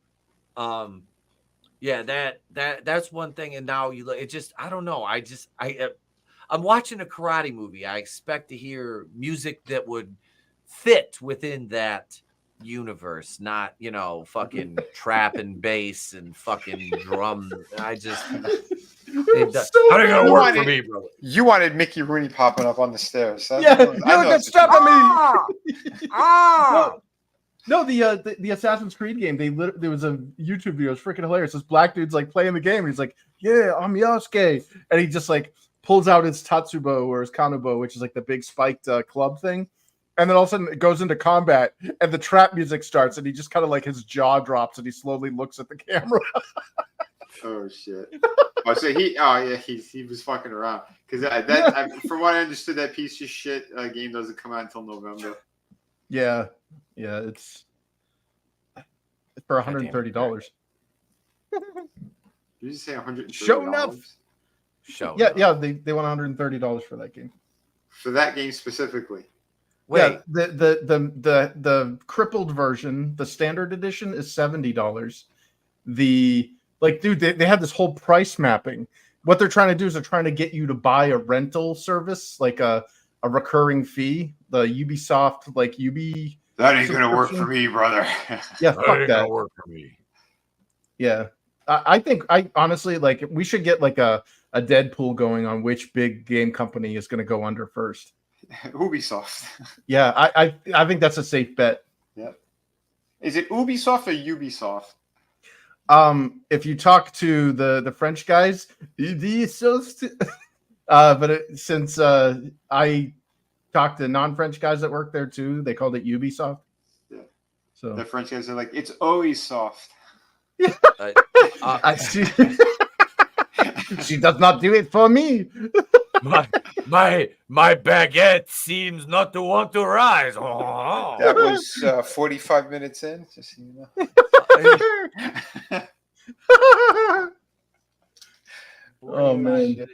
Yeah, that's one thing. And now you look, it just, I don't know. I'm watching a karate movie. I expect to hear music that would fit within that universe, not, fucking trap and bass and fucking drum. How they gonna work for me, bro? You wanted Mickey Rooney popping up on the stairs. That's stopping me. No, the Assassin's Creed game. There was a YouTube video. It's freaking hilarious. This black dude's like playing the game. And he's like, "Yeah, I'm Yasuke," and he just like pulls out his Tatsubo or his Kanubo, which is like the big spiked club thing. And then all of a sudden it goes into combat, and the trap music starts, and he just kind of like his jaw drops, and he slowly looks at the camera. Oh shit! So he was fucking around because from what I understood, that piece of shit game doesn't come out until November. Yeah, it's for $130. Did you say $130? Show enough. Yeah, they want $130 for that game. For that game specifically. Wait, yeah, the crippled version, the standard edition, is $70. They have this whole price mapping. What they're trying to do is they're trying to get you to buy a rental service, like a recurring fee. The Ubisoft, that ain't gonna work for me, brother. Yeah, fuck that. Gonna work for me. Yeah, I think honestly we should get like a Deadpool going on which big game company is going to go under first. Ubisoft. Yeah, I think that's a safe bet. Yeah. Is it Ubisoft or Ubisoft? If you talk to the French guys, since I talked to non-French guys that work there too, they called it Ubisoft. Yeah. So the French guys are like, it's always soft. She does not do it for me. my baguette seems not to want to rise. Oh. That was 45 minutes in. Just so you know. Oh man,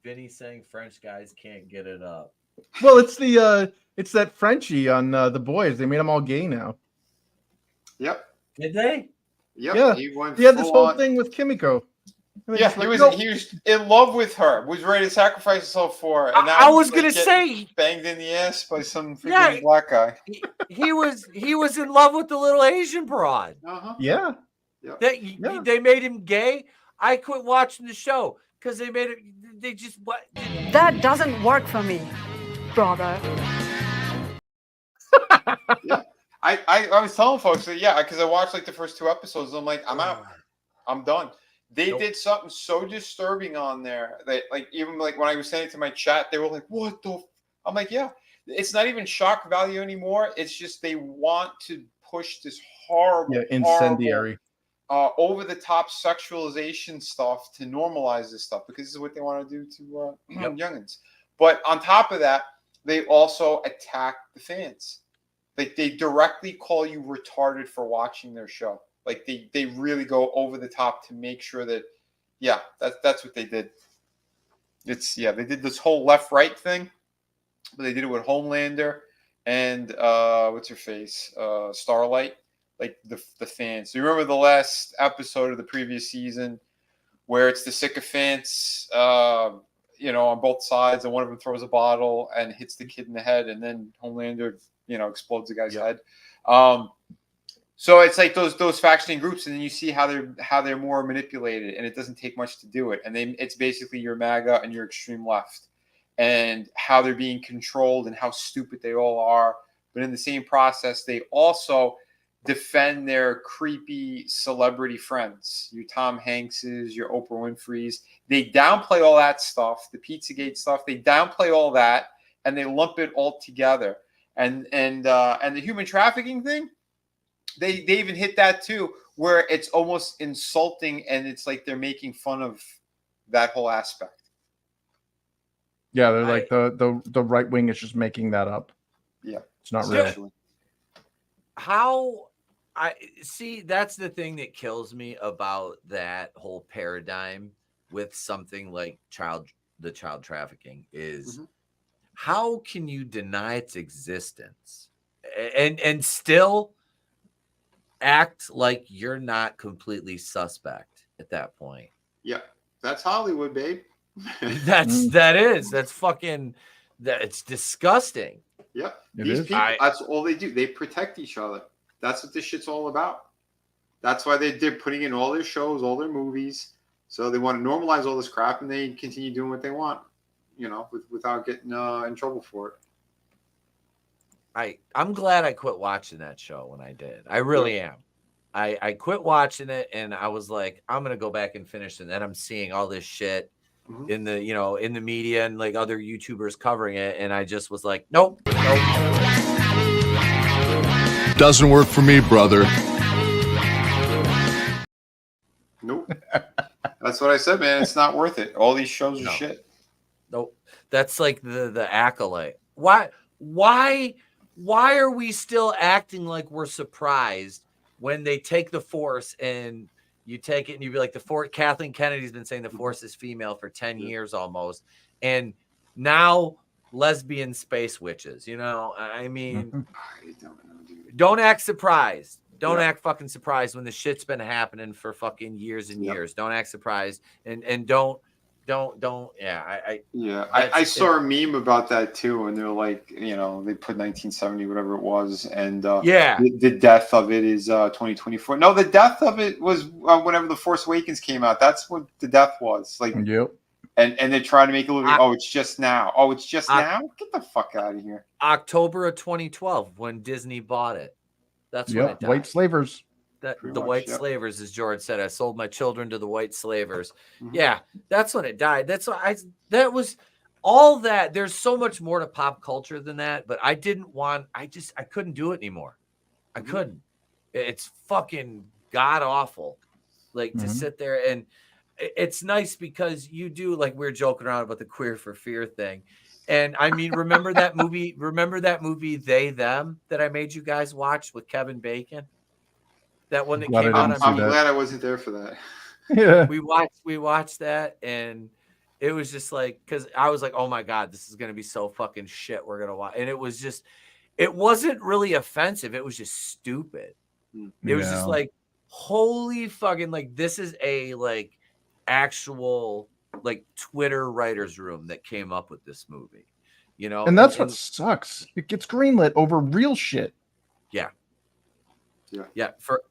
Vinny saying French guys can't get it up. well, it's that Frenchie on The Boys. They made them all gay now. Yep. Did they? Yep. Yeah. He went He had this full whole on- thing with Kimiko. Yeah, he was in love with her. Was ready to sacrifice himself for her. And now I was he's, like, gonna getting say banged in the ass by some freaking black guy. he was in love with the little Asian broad. Yeah. They made him gay. I quit watching the show because they made it. They just what? That doesn't work for me, brother. I was telling folks that because I watched like the first 2 episodes. I'm like, I'm out. I'm done. They did something so disturbing on there that like even like when I was saying it to my chat, they were like, "What the?" I'm like, "Yeah, it's not even shock value anymore. It's just they want to push this horrible, incendiary, over the top sexualization stuff to normalize this stuff because this is what they want to do to youngins. But on top of that, they also attack the fans. Like they directly call you retarded for watching their show. Like they really go over the top to make sure that, that's what they did. They did this whole left-right thing, but they did it with Homelander and what's her face, Starlight, like the fans. So you remember the last episode of the previous season where it's the sycophants, on both sides, and one of them throws a bottle and hits the kid in the head, and then Homelander, explodes the guy's head. So it's like those faction groups, and then you see how they're more manipulated, and it doesn't take much to do it. And then it's basically your MAGA and your extreme left, and how they're being controlled and how stupid they all are. But in the same process, they also defend their creepy celebrity friends, your Tom Hankses, your Oprah Winfrey's. They downplay all that stuff, the Pizzagate stuff. They downplay all that, and they lump it all together. And the human trafficking thing. They even hit that too, where it's almost insulting, and it's like they're making fun of that whole aspect. Yeah, they're like the right wing is just making that up. Yeah, it's not real. How I see, that's the thing that kills me about that whole paradigm with something like the child trafficking is how can you deny its existence and still act like you're not completely suspect at that point? Yeah, that's Hollywood, babe. That's fucking it's disgusting. Yeah, these people, that's all they do. They protect each other. That's what this shit's all about. That's why they're putting in all their shows, all their movies. So they want to normalize all this crap, and they continue doing what they want, without getting in trouble for it. I'm glad I quit watching that show when I did. I really am. I quit watching it, and I was like, I'm gonna go back and finish it. And then I'm seeing all this shit in the in the media and like other YouTubers covering it, and I just was like, nope. Doesn't work for me, brother. Nope. That's what I said, man. It's not worth it. All these shows are shit. Nope. That's like the acolyte. Why are we still acting like we're surprised when they take the Force and you take it and you be like, Kathleen Kennedy's been saying the Force is female for 10 years almost. And now lesbian space witches, I mean, don't act surprised. Don't act fucking surprised when the shit's been happening for fucking years and years. Don't act surprised and don't. I saw a meme about that too, and they're like, they put 1970, whatever it was, and the death of it is 2024. No, the death of it was whenever the Force Awakens came out. That's what the death was like. Yep. And they're trying to make it look like, it's just now. Oh, it's just now. Get the fuck out of here. October of 2012 when Disney bought it. That's when it died. White slavers. White slavers, as George said, I sold my children to the white slavers. Yeah, that's when it died. That's why that was all that. There's so much more to pop culture than that, but I couldn't do it anymore. I couldn't. It's fucking god awful. Like to sit there, and it's nice because you do, like, we're joking around about the Queer for Fear thing. And I mean, remember that movie? Remember that movie They Them that I made you guys watch with Kevin Bacon? That one that came out. I'm glad I wasn't there for that. Yeah, we watched that, and it was just like, because I was like, oh my god, this is gonna be so fucking shit. We're gonna watch, and it was just, it wasn't really offensive. It was just stupid. It was just like, holy fucking, like, this is a like actual like Twitter writers room that came up with this movie, you know. And that's what sucks. It gets greenlit over real shit. Yeah.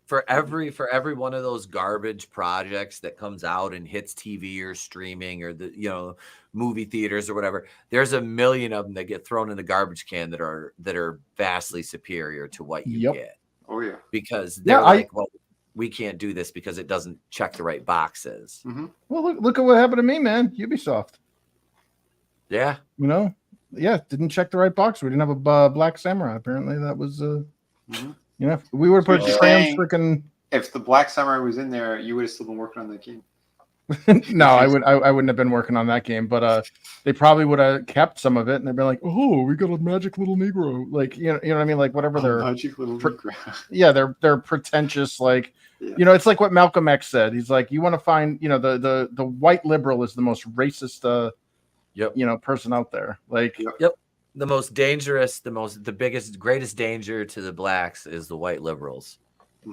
For every one of those garbage projects that comes out and hits TV or streaming or the, you know, movie theaters or whatever, there's a million of them that get thrown in the garbage can that are vastly superior to what you get. Oh yeah. Because they're like, well, we can't do this because it doesn't check the right boxes. Well, look at what happened to me, man. Ubisoft. Yeah. You know, didn't check the right box. We didn't have a Black Samurai. Apparently, that was you know, we would have put trans freaking. If the Black Samurai was in there, you would have still been working on that game. No, I wouldn't have been working on that game, but they probably would have kept some of it, and they'd be like, "Oh, we got a magic little Negro," like you know what I mean, like whatever their magic little Negro. Yeah, they're pretentious, like you know, it's like what Malcolm X said. He's like, you want to find, you know, the white liberal is the most racist, you know, person out there, like the most dangerous, the biggest, greatest danger to the blacks is the white liberals.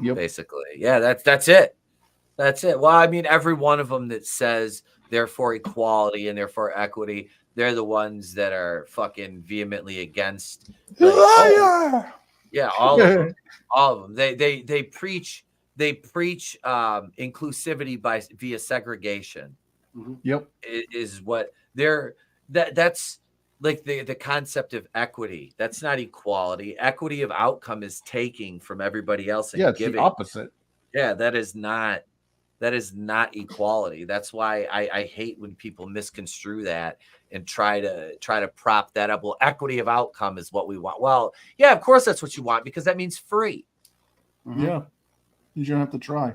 Basically, yeah, that's it. That's it. Well, I mean, every one of them that says they're for equality and they're for equity, they're the ones that are fucking vehemently against. Like, yeah, all of them. They preach inclusivity via segregation. Is what that's like the concept of equity. That's not equality. Equity of outcome is taking from everybody else and it's giving. the opposite. Yeah, that is not equality. That's why I hate when people misconstrue that and try to prop that up. Well, equity of outcome is what we want. Well, yeah, of course that's what you want, because that means free. Yeah, you don't have to try.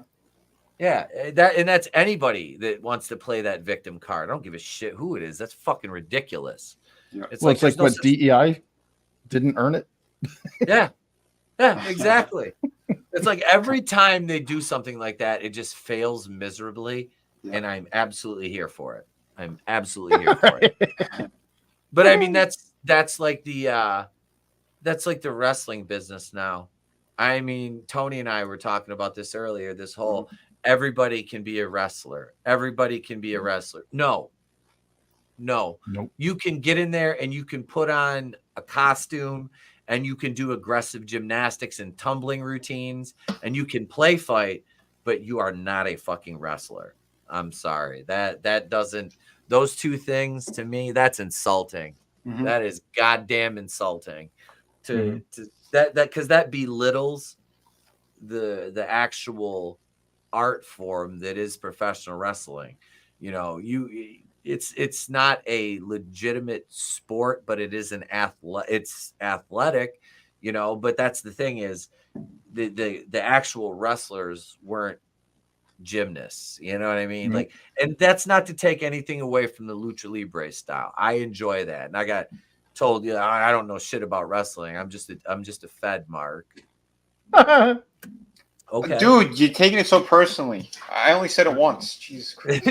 Yeah, that's anybody that wants to play that victim card. I don't give a shit who it is. That's fucking ridiculous. Yeah. It's like what DEI didn't earn it. Yeah, exactly. It's like every time they do something like that, it just fails miserably, and I'm absolutely here for it. I'm absolutely here for it. But I mean, that's like the wrestling business now. I mean, Tony and I were talking about this earlier. This whole everybody can be a wrestler. Everybody can be a wrestler. No. Nope. You can get in there and you can put on a costume and you can do aggressive gymnastics and tumbling routines and you can play fight, but you are not a fucking wrestler. I'm sorry. That doesn't, those two things to me, that's insulting. That is goddamn insulting to that because that belittles the actual art form that is professional wrestling. You know, it's not a legitimate sport, but it is it's athletic, you know, but that's the thing is the actual wrestlers weren't gymnasts, you know what I mean? Like, and that's not to take anything away from the lucha libre style. I enjoy that. And I got told, you know, I don't know shit about wrestling. I'm just a fed mark. Okay. Dude, you're taking it so personally. I only said it once. Jesus Christ.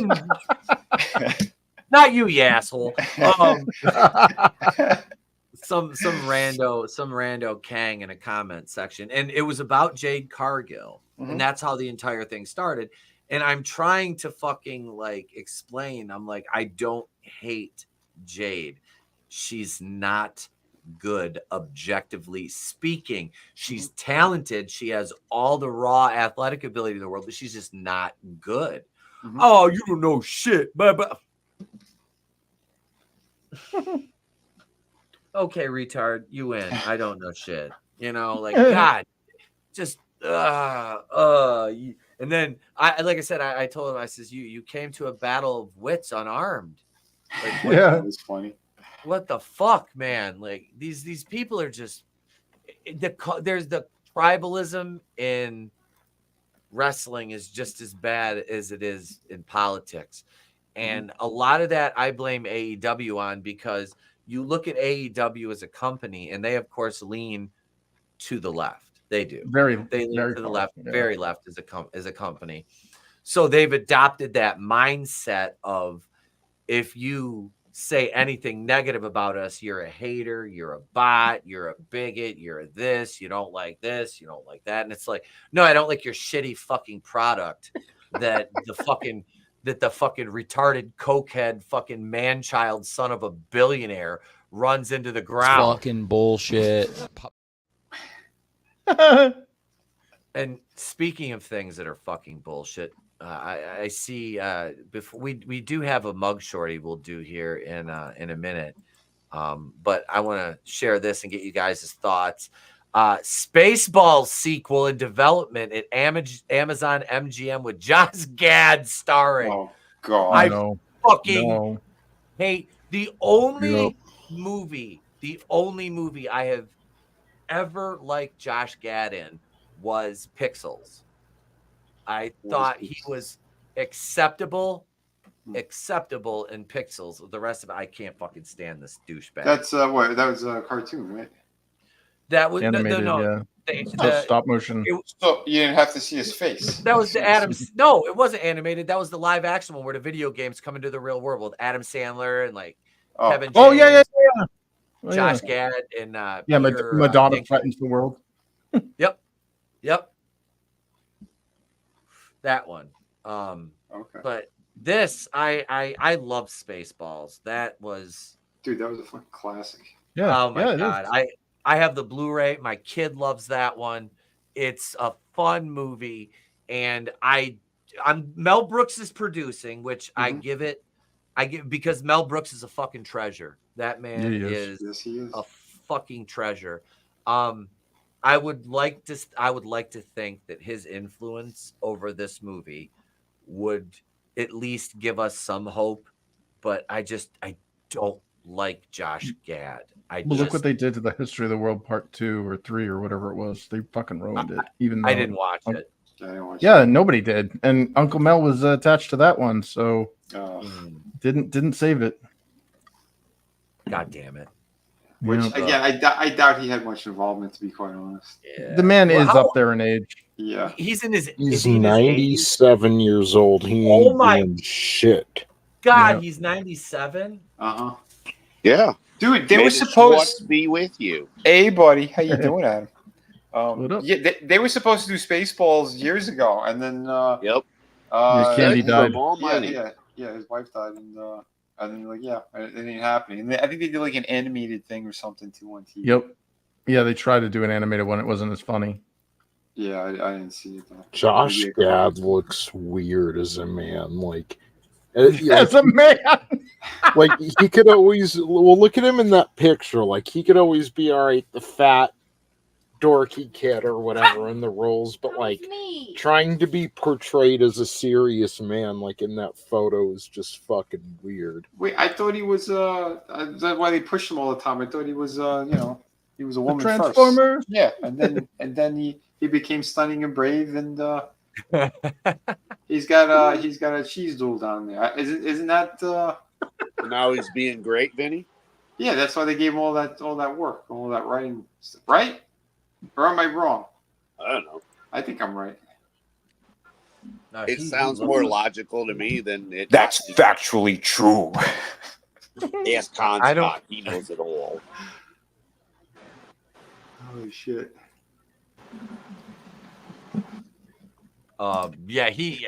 Not you asshole. Some rando Kang in a comment section, and it was about Jade Cargill, and that's how the entire thing started. And I'm trying to fucking like explain. I'm like, I don't hate Jade. She's not good, objectively speaking. She's talented. She has all the raw athletic ability in the world, but she's just not good. Oh, you don't know shit. But okay, retard, you win. I don't know shit. You know, like God, just and then like I said, I told him, I says, you came to a battle of wits unarmed. Like, That was funny. What the fuck, man? Like these people are just there's the tribalism in wrestling is just as bad as it is in politics. And a lot of that I blame AEW on, because you look at AEW as a company and they of course lean to the left. They do. They lean to the left, very left as a company. So they've adopted that mindset of, if you say anything negative about us, you're a hater, you're a bot, you're a bigot, you're a this, you don't like this, you don't like that. And it's like, no, I don't like your shitty fucking product that the fucking retarded cokehead fucking man-child son of a billionaire runs into the ground. Fucking bullshit. And speaking of things that are fucking bullshit, I see before we do have a mug shorty we'll do here in a minute, but I want to share this and get you guys' thoughts. Spaceballs sequel in development at Amazon MGM with Josh Gad starring. Oh God! I fucking hate the only movie I have ever liked Josh Gad in was Pixels. I thought he was acceptable in Pixels. The rest of it, I can't fucking stand this douchebag. That's what? That was a cartoon, right? That was animated, the stop motion. So you didn't have to see his face. That was the Adams. No, it wasn't animated. That was the live action one where the video games come into the real world with Adam Sandler and like Kevin James, Josh Gad and Madonna threatens the world. Yep. That one. Okay. But this, I love Spaceballs. That was, dude, that was a fucking classic. Yeah. Oh my God. I have the Blu-ray. My kid loves that one. It's a fun movie, and I'm Mel Brooks is producing, which I give because Mel Brooks is a fucking treasure. That man is a fucking treasure. I would like to think that his influence over this movie would at least give us some hope, but I don't like Josh Gad. Look what they did to the History of the World Part 2 or 3 or whatever it was. They fucking ruined it. Even though I didn't watch it. Yeah, nobody did, and Uncle Mel was attached to that one, so didn't save it. God damn it! Which again, I doubt he had much involvement, to be quite honest. Yeah. The man is up there in age. Yeah, he's in his. He's 97 years old. He ain't doing shit. God, he's 97. Yeah, dude, they May were the supposed to be with you. Hey, buddy, how you doing, Adam? Yeah, they were supposed to do Spaceballs years ago, and then Candy died. Yeah, his wife died, and then like it didn't happen. And I think they did like an animated thing or something too on TV. Yep. Yeah, they tried to do an animated one. It wasn't as funny. Yeah, I didn't see it though. Josh Gad looks weird as a man. Like as a man, like he could always. Well, look at him in that picture. Like he could always be all right, the fat, dorky kid or whatever in the roles, but like trying to be portrayed as a serious man, like in that photo, is just fucking weird. Wait, I thought he was. That's why they pushed him all the time. I thought he was. He was a woman Transformer. First. Yeah, and then he became stunning and brave, and he's got a cheese doodle down there. Isn't that? Now he's being great, Vinny. Yeah, that's why they gave him all that work, all that writing stuff, right? Or am I wrong? I don't know. I think I'm right. No, it sounds more logical to me than it. That's factually true. Ask Conscott. He knows it all. Holy shit. Yeah, he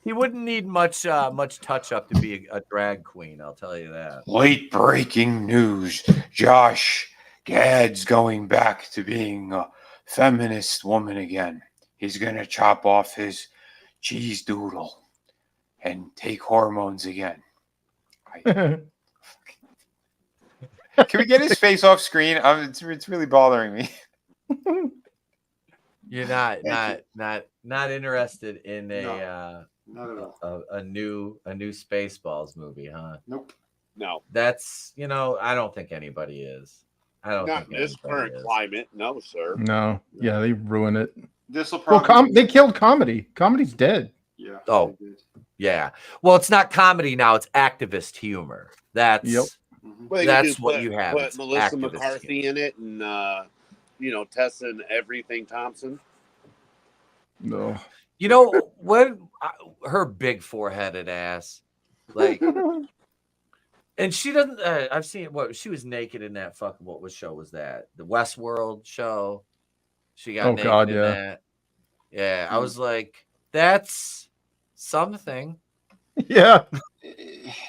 wouldn't need much touch up to be a drag queen. I'll tell you that. Late breaking news: Josh Gad's going back to being a feminist woman again. He's gonna chop off his cheese doodle and take hormones again. Can we get his face off screen? It's really bothering me. You're not interested in not at all. a new Spaceballs movie, huh? Nope. No. That's I don't think anybody is. I don't Not think in this anybody current is. climate, no, sir. No, yeah, they ruin it. This will Well, probably they killed comedy. Comedy's dead. Yeah. Oh, yeah. Well, it's not comedy now; it's activist humor. That's Yep. Well, that's what you have. Put It's Melissa activist McCarthy in it, and Tessa and everything Thompson. No. You know when her big foreheaded ass, like, and she doesn't. I've seen what she was naked in that fucking. What show was that? The Westworld show. She got naked God, in yeah. that. Yeah, I was like, that's something. Yeah.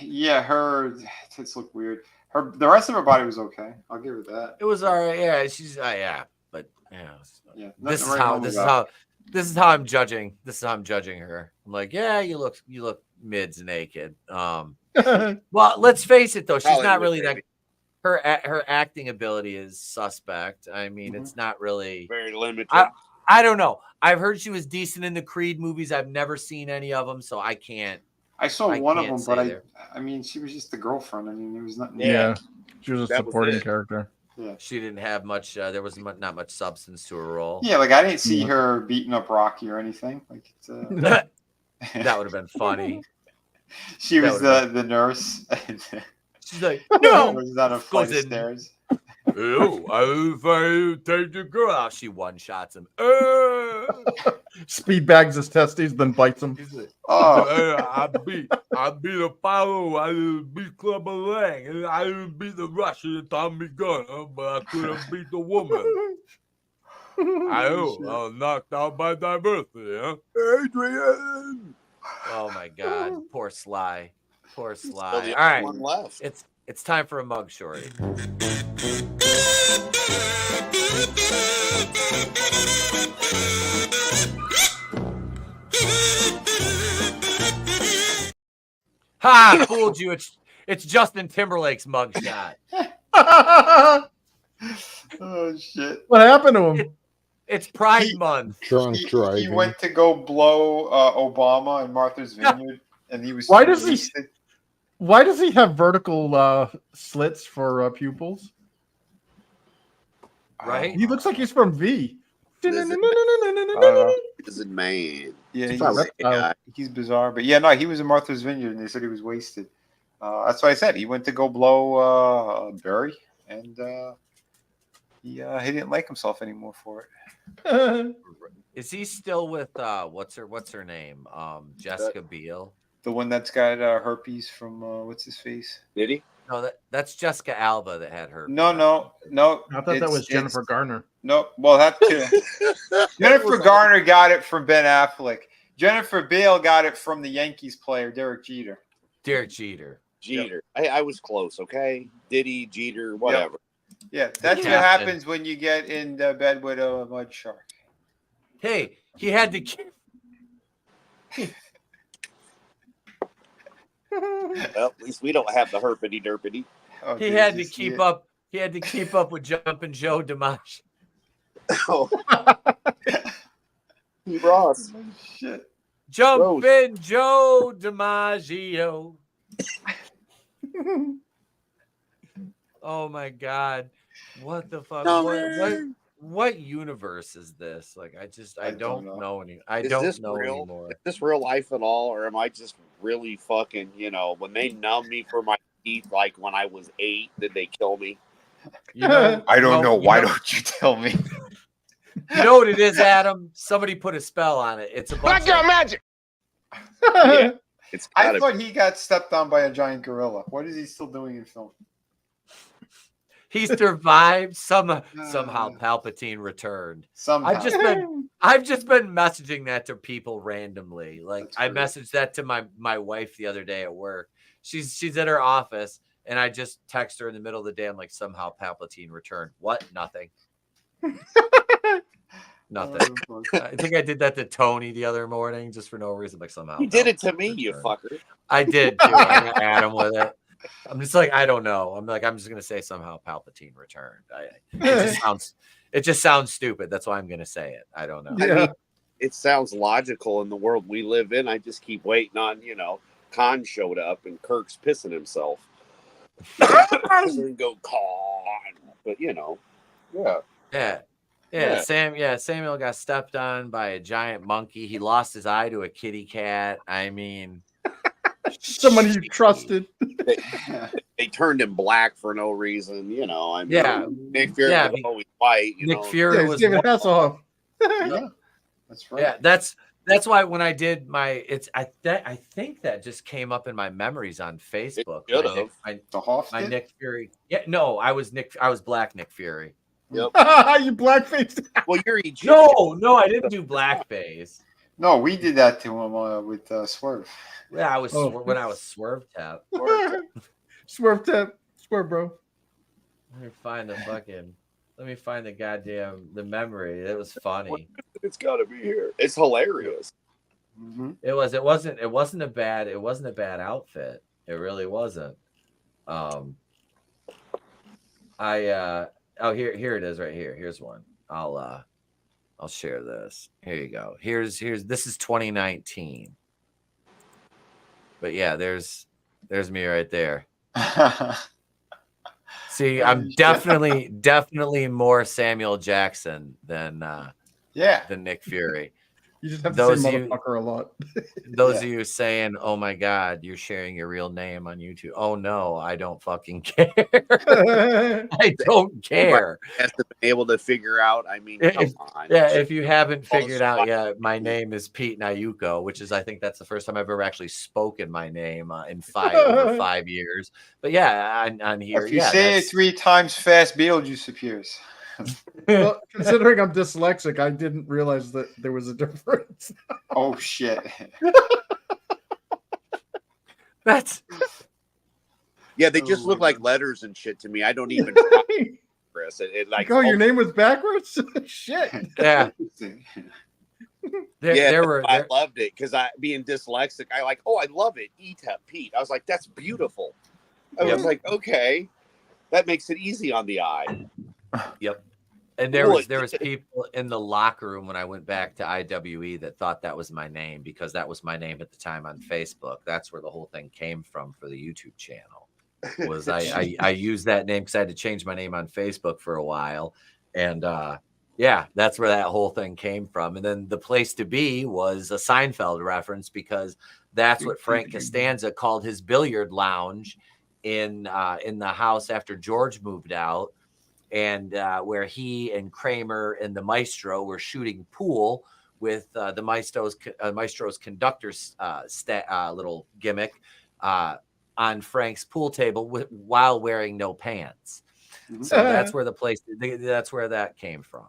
Yeah, her tits look weird. The rest of her body was okay. I'll give her that. It was all right. Yeah, she's yeah, but yeah. This nothing is right how wrong this is how I'm judging. This is how I'm judging her. I'm like, yeah, you look mids naked. Well, let's face it though, she's Hollywood, not really that. baby. Her acting ability is suspect. I mean, it's not really very limited. I don't know. I've heard she was decent in the Creed movies. I've never seen any of them, so I can't. I saw one of can't them, but say I mean, she was just the girlfriend. I mean, there was nothing. Yeah. She was a That was supporting it. character. Yeah. She didn't have much. There was not much substance to her role. Yeah, like I didn't see her beating up Rocky or anything. Like it's, That would have been funny. She That was would've the nurse. She's like, no, no. was on a flight of Goes in. stairs. Ew, if I take the girl out, she one shots him. Speed bags his testes, then bites him. I beat a follow. I didn't beat Clubber Lang, and I didn't beat the Russian Tommy Gunn, but I couldn't beat the woman. I was knocked out by diversity, huh? Adrian. Oh my God, poor Sly, poor Sly. Still the All right, one left. it's time for a mug shorty. Ha! Fooled you. It's Justin Timberlake's mugshot. Oh shit! What happened to him? It's Pride Month. Drunk He driving. went to go blow Obama in Martha's Vineyard, and he was. Why does he? wasted. Why does he have vertical slits for pupils? Right? He looks like he's from V. Lizard man. Yeah, he's bizarre, but yeah, no, he was in Martha's Vineyard, and they said he was wasted. That's what I said. He went to go blow Barry, and he didn't like himself anymore for it. Is he still with what's her name? Jessica Biel. The one that's got herpes from what's his face? Did he? No, that's Jessica Alba that had herpes. No. I thought that was Jennifer Garner. No, well, that too. Jennifer Garner got it from Ben Affleck. Jennifer Biel got it from the Yankees player Derek Jeter. Derek Jeter. Jeter. Yep. I was close. Okay, Diddy, Jeter, whatever. Yep. Yeah, that's what happens when you get in bed with a mud shark. Hey, he had to. Well, at least we don't have the herpity derpity. Oh, he had to keep up. He had to keep up with Jumpin' Joe DiMaggio. Oh. Ross. Oh, shit. Jumpin' Joe DiMaggio. Oh my God. What the fuck? What universe is this? Like, I don't know any. I don't know anymore. Is this real life at all, or am I just really fucking? When they numb me for my teeth, like when I was 8, did they kill me? I don't know. Why don't you tell me? You know what it is, Adam? Somebody put a spell on it. It's a bunch of magic. Yeah, I thought he got stepped on by a giant gorilla. What is he still doing in film? He survived. Somehow Palpatine returned. Somehow. I've just been messaging that to people randomly. Like I messaged that to my wife the other day at work. She's at her office, and I just text her in the middle of the day. I'm like, somehow Palpatine returned. What? Nothing. Nothing. I think I did that to Tony the other morning just for no reason. Like somehow you did it to me, you fucker. I did too. I got Adam with it. I'm just like, I don't know. I'm just gonna say somehow Palpatine returned. It just sounds stupid. That's why I'm gonna say it. I don't know. Yeah. I mean, it sounds logical in the world we live in. I just keep waiting on, Khan showed up and Kirk's pissing himself. and go con, but Samuel got stepped on by a giant monkey. He lost his eye to a kitty cat. I mean, someone you trusted. They turned him black for no reason. I mean, Nick Fury was always white. Nick Fury was David Hasselhoff. Yeah, that's right. Yeah, that's why when I did my, I think that just came up in my memories on Facebook. My Nick Fury. Yeah, no, I was Black Nick Fury. Yep. You blackface. Well, you're Egyptian. No, I didn't do blackface. No, we did that to him with Swerve. Yeah, I was when I was Swerve Tap. Swerve Tap. Swerve, bro. Let me find the goddamn memory. It was funny. It's got to be here. It's hilarious. Mm-hmm. It wasn't a bad outfit. It really wasn't. Here it is right here. Here's one. I'll share this. Here you go. This is 2019. But yeah, there's me right there. See, I'm definitely more Samuel Jackson than Nick Fury. You just have to say motherfucker a lot. Those of you saying, "Oh my God, you're sharing your real name on YouTube." Oh no, I don't fucking care. I don't care. Has to be able to figure out. I mean, come on. Yeah, if you haven't figured out yet, my name is Pete Nayuko, which is I think that's the first time I've ever actually spoken my name in over 5 years. But yeah, on here, if you say it 3 times fast, Beetlejuice appears. Well, considering I'm dyslexic, I didn't realize that there was a difference. Oh shit! That's they just look like letters and shit to me. I don't even. Chris, your name was backwards. Shit. Yeah. I loved it because being dyslexic, I love it. Etep Pete. I was like, that's beautiful. I was like, okay, that makes it easy on the eye. Yep. And there was people in the locker room when I went back to IWE that thought that was my name because that was my name at the time on Facebook. That's where the whole thing came from for the YouTube channel. Was I used that name because I had to change my name on Facebook for a while. And that's where that whole thing came from. And then the place to be was a Seinfeld reference because that's what Frank Costanza called his billiard lounge in the house after George moved out. And where he and Kramer and the Maestro were shooting pool with the Maestro's conductor's little gimmick on Frank's pool table while wearing no pants. So that's where that's where that came from.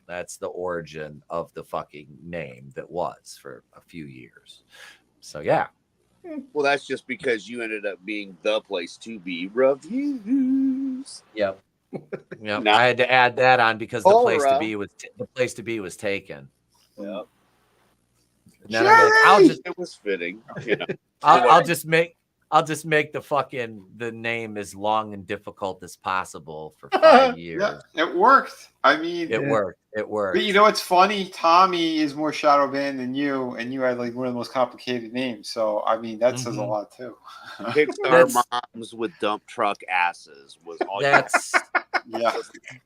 That's the origin of the fucking name that was for a few years. So yeah. Well, that's just because you ended up being the place to be reviews. Yep. Yeah, I had to add that on because the place to be was taken. Yeah, it was fitting. I'll just make the name as long and difficult as possible for 5 years. Yeah, it worked. I mean, it worked. But you know what's funny? Tommy is more shadow banned than you, and you had like one of the most complicated names. So I mean, that says a lot too. Pixar moms with dump truck asses was all. That's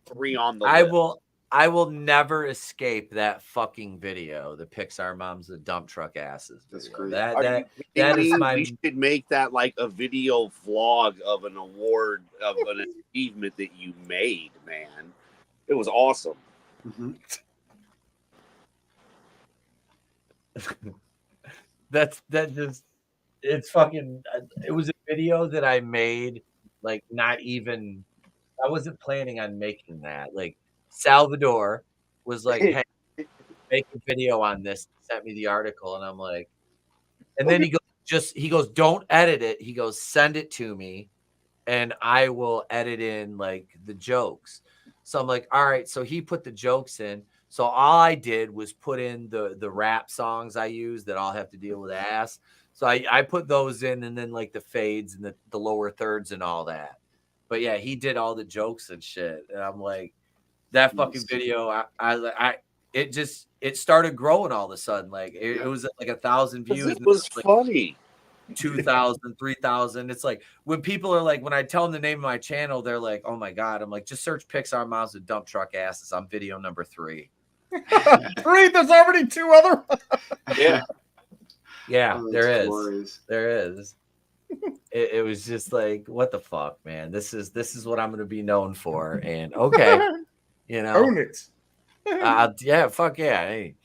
3 on the list. I will never escape that fucking video. The Pixar moms with dump truck asses. That's great. That is my. We should make that like a video vlog of an award of an achievement that you made, man. It was awesome. Mm-hmm. It's fucking. It was a video that I made. Like not even. I wasn't planning on making that. Like Salvador was like, "Hey, make a video on this." Sent me the article, and I'm like, and then he goes, "Don't edit it." He goes, "Send it to me, and I will edit in like the jokes." So I'm like, all right. So he put the jokes in. So all I did was put in the rap songs I use that all have to deal with ass. So I put those in, and then like the fades and the lower thirds and all that. But yeah, he did all the jokes and shit. And I'm like, that fucking video, it started growing all of a sudden. Like it was like 1,000 views. It was funny. 2,000, 3,000. It's like when people are like, when I tell them the name of my channel, they're like, oh my God. I'm like, just search Pixar moms with dump truck asses. I'm video number 3. 3? There's already 2 other. Yeah. Yeah, Oh, there that's is. glorious. There is. It was just like, what the fuck, man? This is what I'm gonna be known for. And okay, you know, Own it. yeah, fuck yeah. Hey,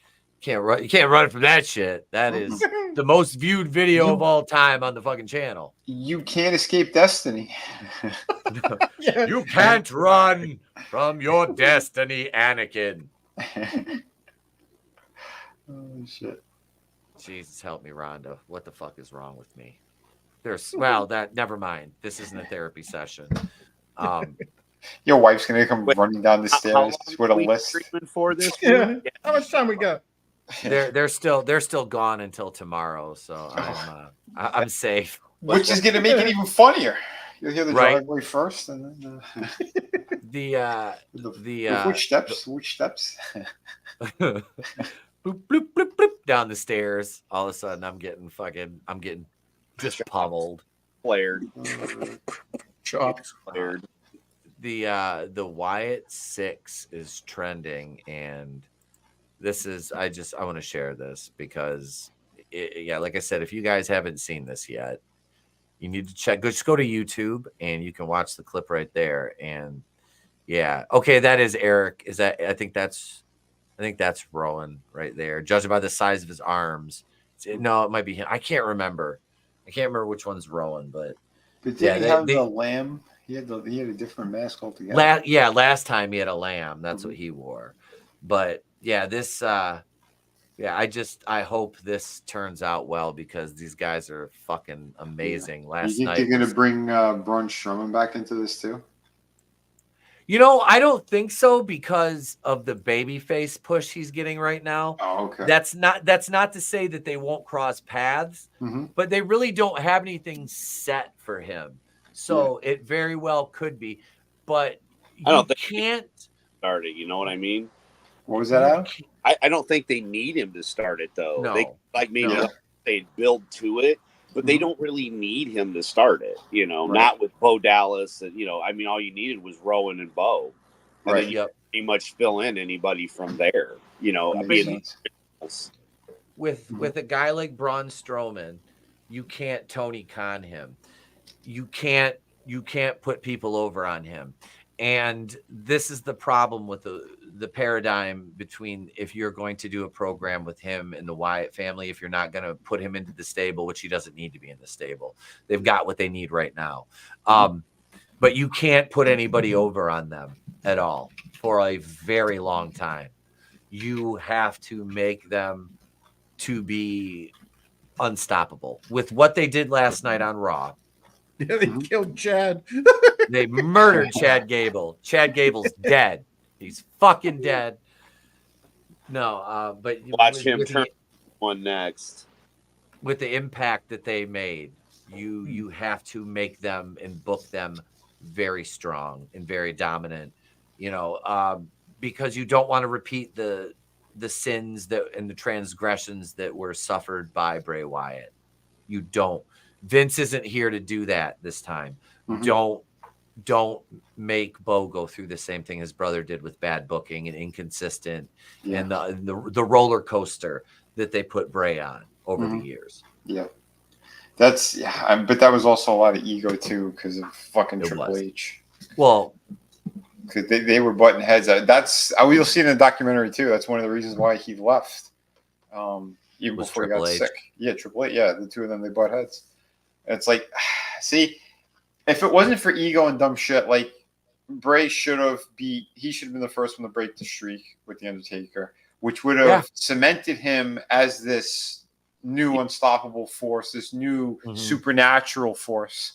you can't run from that shit. That is the most viewed video of all time on the fucking channel. You can't escape destiny. You can't run from your destiny, Anakin. Oh shit. Jesus help me, Rhonda. What the fuck is wrong with me? That never mind. This isn't a therapy session. Your wife's gonna come running down the How stairs long with a are we list. streaming for this? Yeah. How much time we got? They're still gone until tomorrow, so I'm safe. Which is gonna make it even funnier. You'll hear the Right. driveway first, and then the footsteps. bloop, bloop, bloop, bloop, down the stairs. All of a sudden, I'm getting just pummeled. Flared. Chopped. Flared. The Wyatt 6 is trending, and this is I want to share this because like I said, if you guys haven't seen this yet, you need to check. Just go to YouTube and you can watch the clip right there. And yeah, okay, that is Eric. Is that? I think that's Rowan right there. Judging by the size of his arms, no, it might be him. I can't remember which one's Rowan, but did he have the lamb? He had a different mask altogether. Last time he had a lamb. That's what he wore. But yeah, this I hope this turns out well because these guys are fucking amazing. Yeah. Last you night think they're gonna bring Braun Strowman back into this too? You know, I don't think so because of the babyface push he's getting right now. Oh, okay. That's not to say that they won't cross paths, but they really don't have anything set for him. So it very well could be, but I don't think can't start it. You know what I mean? What was that out? I don't think they need him to start it though. No. They they'd build to it, but they don't really need him to start it. You know, not with Bo Dallas. And I mean, all you needed was Rowan and Bo, and then you pretty much fill in anybody from there. I mean, with a guy like Braun Strowman, you can't Tony Khan him. You can't put people over on him. And this is the problem with the paradigm between if you're going to do a program with him and the Wyatt family, if you're not going to put him into the stable, which he doesn't need to be in the stable. They've got what they need right now. But you can't put anybody over on them at all for a very long time. You have to make them to be unstoppable with what they did last night on Raw. Yeah, they killed Chad. They murdered Chad Gable. Chad Gable's dead. He's fucking dead. No, but watch him turn one next. With the impact that they made, you have to make them and book them very strong and very dominant. Because you don't want to repeat the sins and the transgressions that were suffered by Bray Wyatt. You don't. Vince isn't here to do that this time. Don't make Bo go through the same thing his brother did with bad booking and inconsistent and the roller coaster that they put Bray on over the years. Yeah. But that was also a lot of ego too because of fucking Triple H. Well, because they were butting heads. You'll see in the documentary too. That's one of the reasons why he left. Even before he got sick. Yeah, Triple H. Yeah, the two of them, they butt heads. And it's like, see, if it wasn't for ego and dumb shit, like Bray should have been the first one to break the streak with The Undertaker, which would have cemented him as this new unstoppable force, this new supernatural force.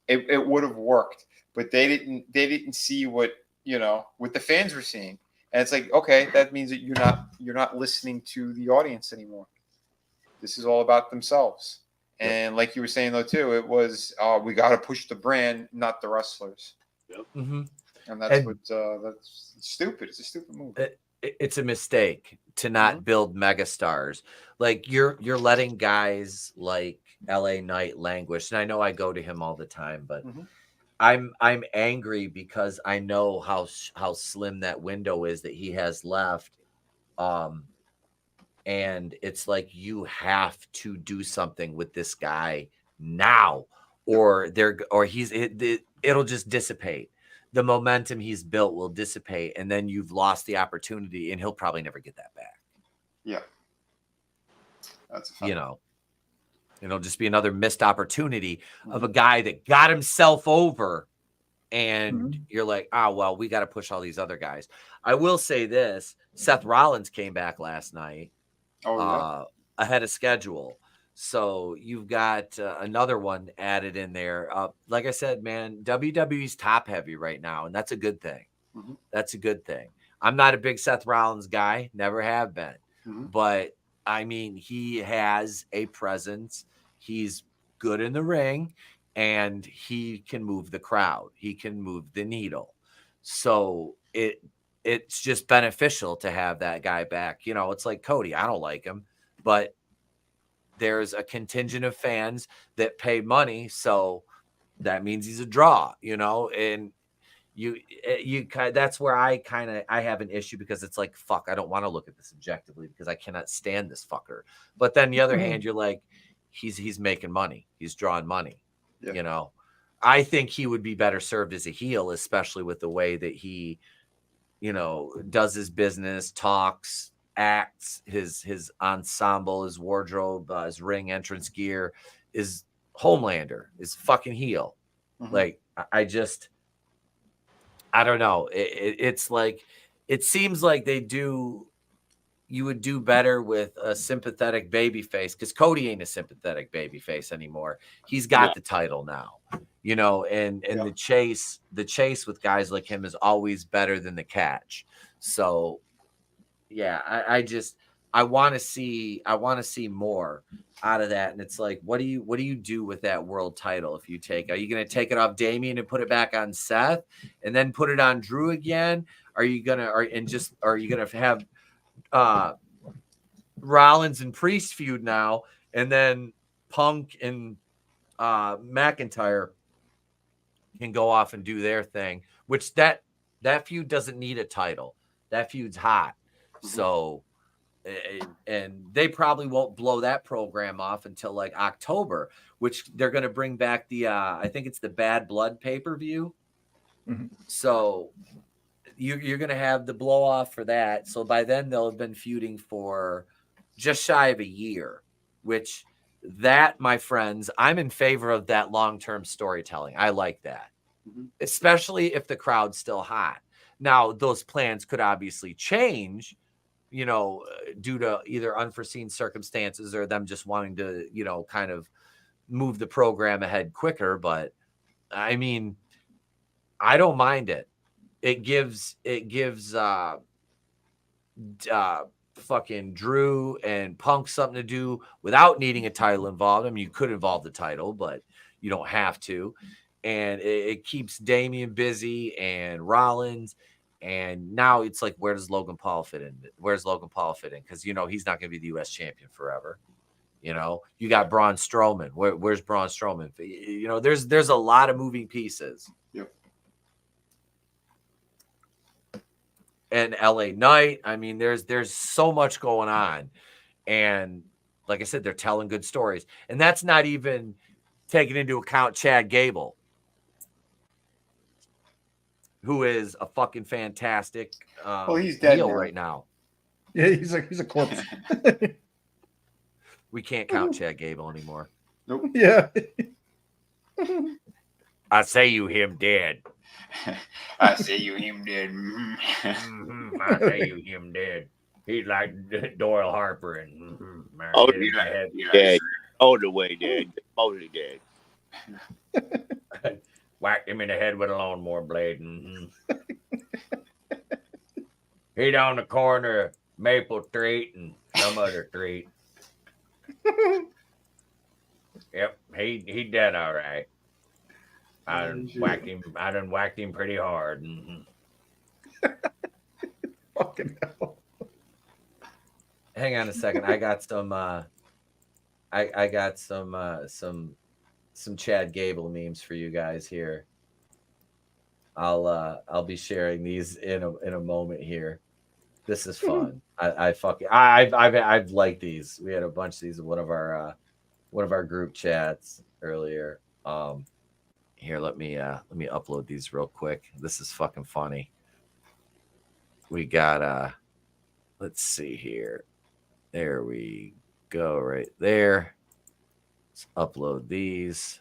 It would have worked, but they didn't see what the fans were seeing. And it's like, okay, that means that you're not listening to the audience anymore. This is all about themselves. And like you were saying though too, it was we got to push the brand, not the wrestlers. Yep. And that's stupid. It's a stupid move. It's a mistake to not build megastars. Like you're letting guys like LA Knight languished. And I know I go to him all the time, but Mm-hmm. I'm angry because I know how slim that window is that he has left. And it's like, you have to do something with this guy now, or it'll just dissipate. The momentum he's built will dissipate, and then you've lost the opportunity, and he'll probably never get that back. Yeah. That's a fact. You know, it'll just be another missed opportunity of a guy that got himself over, and you're like, oh, well, we got to push all these other guys. I will say this: Seth Rollins came back last night. Ahead of schedule. So you've got another one added in there. Like I said, man, WWE's top heavy right now, and that's a good thing. Mm-hmm. That's a good thing. I'm not a big Seth Rollins guy, never have been. Mm-hmm. But, I mean, he has a presence. He's good in the ring, and he can move the crowd. He can move the needle. So it's just beneficial to have that guy back. You know, it's like Cody. I don't like him, but there's a contingent of fans that pay money, so that means he's a draw, you know, and that's where I have an issue, because it's like, fuck, I don't want to look at this objectively because I cannot stand this fucker. But then the other hand, you're like, he's making money. He's drawing money. Yeah. You know, I think he would be better served as a heel, especially with the way that he, you know, does his business, talks, acts, his ensemble, his wardrobe, his ring entrance gear, is Homelander, is fucking heel. Mm-hmm. Like, I don't know. It's like, it seems like you would do better with a sympathetic babyface, because Cody ain't a sympathetic babyface anymore. He's got the title now, you know, and the chase with guys like him is always better than the catch. So yeah, I want to see more out of that. And it's like, what do you do with that world title if you take? Are you going to take it off Damian and put it back on Seth, and then put it on Drew again? Are you going to have Rollins and Priest feud now, and then Punk and McIntyre can go off and do their thing, which that feud doesn't need a title. That feud's hot. So, and they probably won't blow that program off until like October, which they're going to bring back the I think it's the Bad Blood pay-per-view. Mm-hmm. So you're going to have the blow off for that. So by then they'll have been feuding for just shy of a year, which that, my friends, I'm in favor of that long-term storytelling. I like that, especially if the crowd's still hot. Now, those plans could obviously change, you know, due to either unforeseen circumstances or them just wanting to, you know, kind of move the program ahead quicker. But I mean, I don't mind it. It gives fucking Drew and Punk something to do without needing a title involved. I mean, you could involve the title, but you don't have to. And it keeps Damian busy and Rollins. And now it's like, where does Logan Paul fit in? Where's Logan Paul fit in? Because, you know, he's not going to be the U.S. champion forever. You know, you got Braun Strowman. Where's Braun Strowman? You know, there's a lot of moving pieces. Yep. And LA Knight. I mean, there's so much going on. And like I said, they're telling good stories. And that's not even taking into account Chad Gable, who is a fucking fantastic he's dead heel now. right now. Yeah, he's a corpse. We can't count Chad Gable anymore. Nope. Yeah. I say you him dead. I say you him dead. I say you him dead. He's like Doyle Harper and oh, dead. All the way dead. Totally dead. Whacked him in the head with a lawnmower blade. He down the corner of Maple Street and some other street. Yep, he dead all right. I done whacked him pretty hard. Fucking hell. Hang on a second. I got some I got some Chad Gable memes for you guys here. I'll be sharing these in a moment here. This is fun. I've liked these. We had a bunch of these in one of our group chats earlier. Here, let me upload these real quick. This is fucking funny. We got let's see here. There we go, right there. Let's upload these.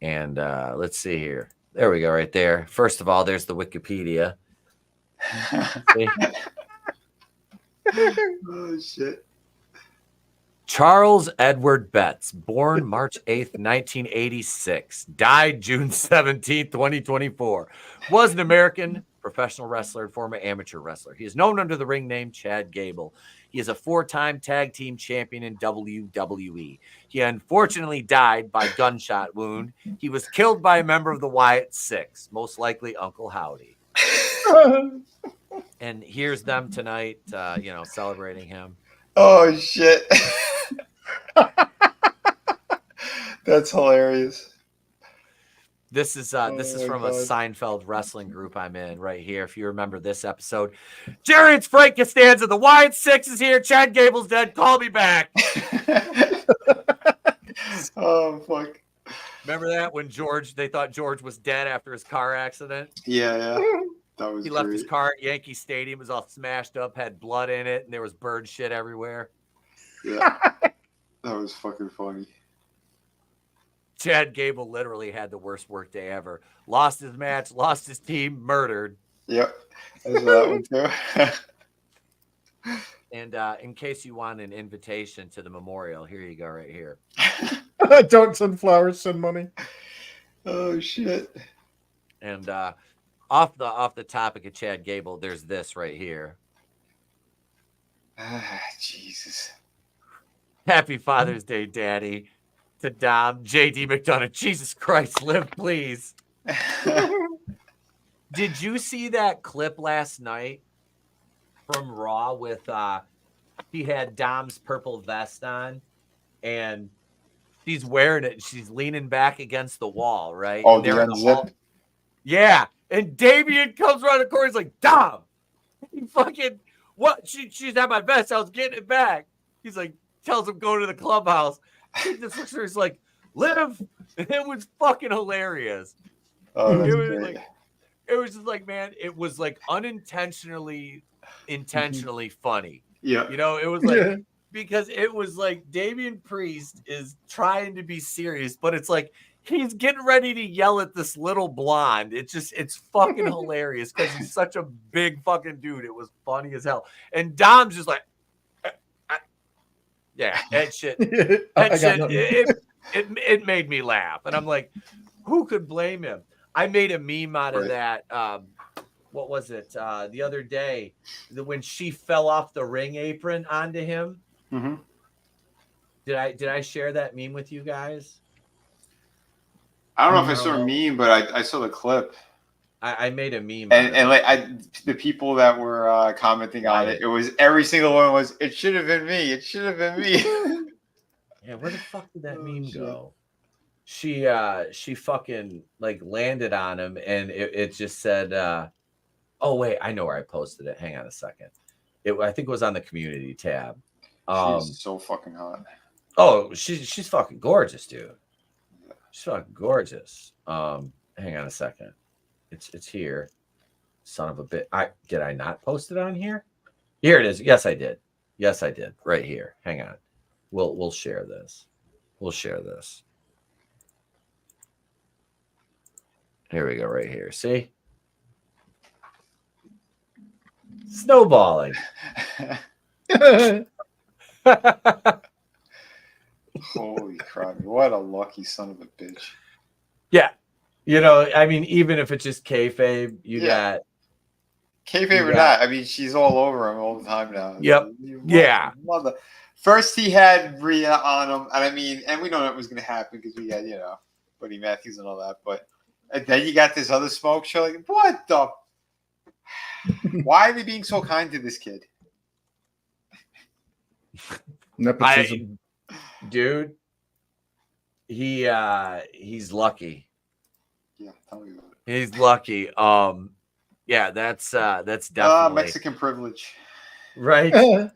And let's see here. There we go, right there. First of all, there's the Wikipedia. Oh shit. Charles Edward Betts, born March 8th, 1986, died June 17th, 2024, was an American professional wrestler and former amateur wrestler. He is known under the ring name Chad Gable. He is a 4-time tag team champion in WWE. He unfortunately died by gunshot wound. He was killed by a member of the Wyatt Six, most likely Uncle Howdy. And here's them tonight, celebrating him. Oh shit. That's hilarious. This is from a Seinfeld wrestling group I'm in right here. If you remember this episode, Jerry, it's Frank Costanza. The Wyatt Six is here. Chad Gable's dead. Call me back. Oh fuck. Remember that when they thought George was dead after his car accident? Yeah. That was he left his car at Yankee Stadium. It was all smashed up, had blood in it, and there was bird shit everywhere. Yeah. That was fucking funny. Chad Gable literally had the worst work day ever. Lost his match, lost his team, murdered. Yep. There's that one too. And in case you want an invitation to the memorial, here you go right here. Don't send flowers, send money. Oh shit. And off the topic of Chad Gable, there's this right here. Jesus. Happy Father's Day, Daddy. To Dom, JD McDonough. Jesus Christ, live, please. Did you see that clip last night from Raw with he had Dom's purple vest on and she's wearing it. She's leaning back against the wall, right? Oh, they're in the hall. Yeah. And Damian comes around the corner. He's like, Dom, you fucking what? She's at my vest. I was getting it back. He's like, tells him go to the clubhouse. He just looks at her, he's like, live. And it was fucking hilarious. Oh, it was just like, man, it was like intentionally funny. Yeah. It was like because it was like Damian Priest is trying to be serious, but it's like he's getting ready to yell at this little blonde. It's fucking hilarious because he's such a big fucking dude. It was funny as hell. And Dom's just like, yeah, that shit. It made me laugh. And I'm like, who could blame him? I made a meme out of that. What was it? The other day, when she fell off the ring apron onto him. Mm-hmm. Did I share that meme with you guys? I don't know if I saw a meme, but I saw the clip. I made a meme. And like the people that were commenting on it, it was every single one was, it should have been me. It should have been me. Yeah, where the fuck did that meme go? She fucking like landed on him and it just said, oh wait, I know where I posted it. Hang on a second. I think it was on the community tab. She's so fucking hot. Oh, she's fucking gorgeous, dude. She's fucking gorgeous. Hang on a second. It's here. Son of a bit. Did I not post it on here? Here it is. Yes, I did. Yes, I did. Right here. Hang on. We'll share this. We'll share this. Here we go, right here. See? Snowballing. Holy crap. What a lucky son of a bitch. Yeah. I mean, even if it's just kayfabe, you got kayfabe or not. I mean, she's all over him all the time now. Yep. Yeah. Mother. First, he had Rhea on him, and I mean, and we know that was going to happen because we had, Buddy Matthews and all that. But then you got this other smoke show. Like, what the? Why are they being so kind to this kid? Nepotism. Dude, he's lucky. Yeah, tell me about it. He's lucky. Yeah, that's definitely Mexican privilege. Right.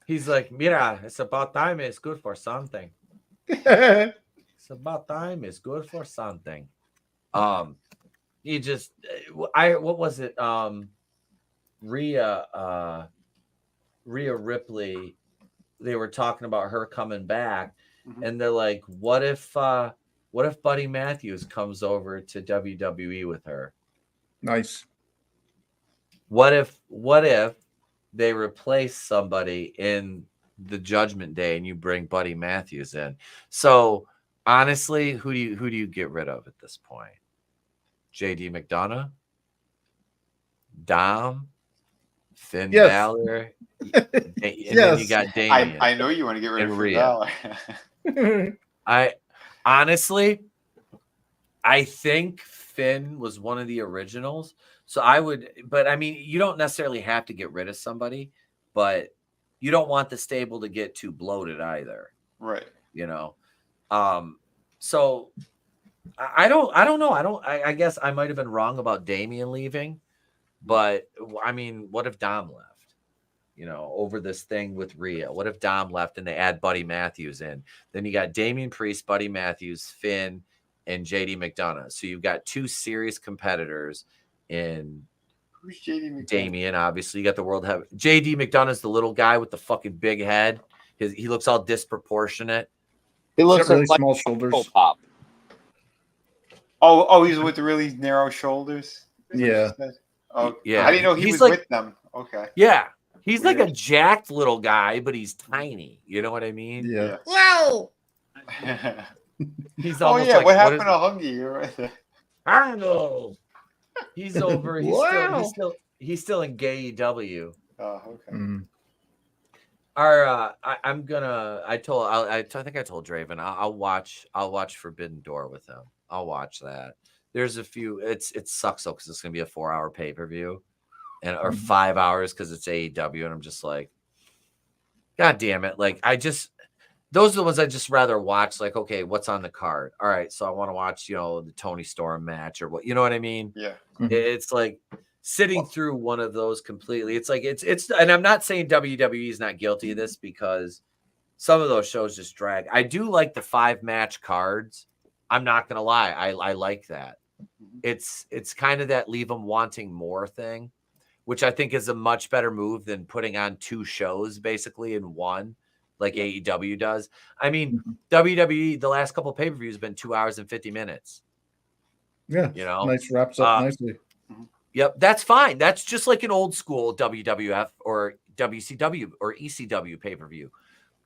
He's like, mira, it's about time. It's good for something. It's about time. It's good for something. You just, what was it? Rhea Ripley. They were talking about her coming back, and they're like, what if Buddy Matthews comes over to WWE with her? Nice. What if they replace somebody in the Judgment Day and you bring Buddy Matthews in? So honestly, who do you get rid of at this point? JD McDonough, Dom, Finn Balor, and then you got Damian. I know you want to get rid of Finn Balor. I honestly, I think Finn was one of the originals. So I would, but I mean, you don't necessarily have to get rid of somebody, but you don't want the stable to get too bloated either. Right. You know? So I don't know. I guess I might have been wrong about Damian leaving, but I mean, what if Dom left? You know, over this thing with Rhea. What if Dom left and they add Buddy Matthews in? Then you got Damian Priest, Buddy Matthews, Finn, and JD McDonough. So you've got two serious competitors in Who's JD McDonough? Damian, obviously. You got the world heavy. JD McDonough's the little guy with the fucking big head. He looks all disproportionate. He looks really like small shoulders. Pop. Oh, he's with the really narrow shoulders. Yeah. Oh, Yeah. I didn't know he was with them. Okay. Yeah. He's like a jacked little guy, but he's tiny. You know what I mean? Yeah. Whoa! He's Oh almost yeah, like, what happened to Hungy? You're right there. I don't know. He's over. He's still in Gay EW. Oh, okay. I think I told Draven I'll watch Forbidden Door with him. I'll watch that. There's a few. It sucks though because it's gonna be a 4-hour pay-per-view, or 5 hours because it's AEW, and I'm just like, God damn it! Like those are the ones I just rather watch. Like, okay, what's on the card? All right, so I want to watch, the Tony Storm match or what, you know what I mean? Yeah. It's like sitting through one of those completely. It's like it's, and I'm not saying WWE is not guilty of this because some of those shows just drag. I do like the 5-match cards. I'm not gonna lie, I like that. It's kind of that leave them wanting more thing, which I think is a much better move than putting on 2 shows basically in one, like AEW does. I mean, WWE, the last couple of pay-per-views have been 2 hours and 50 minutes. Yeah. Nice, wraps up nicely. Yep, that's fine. That's just like an old school WWF or WCW or ECW pay-per-view.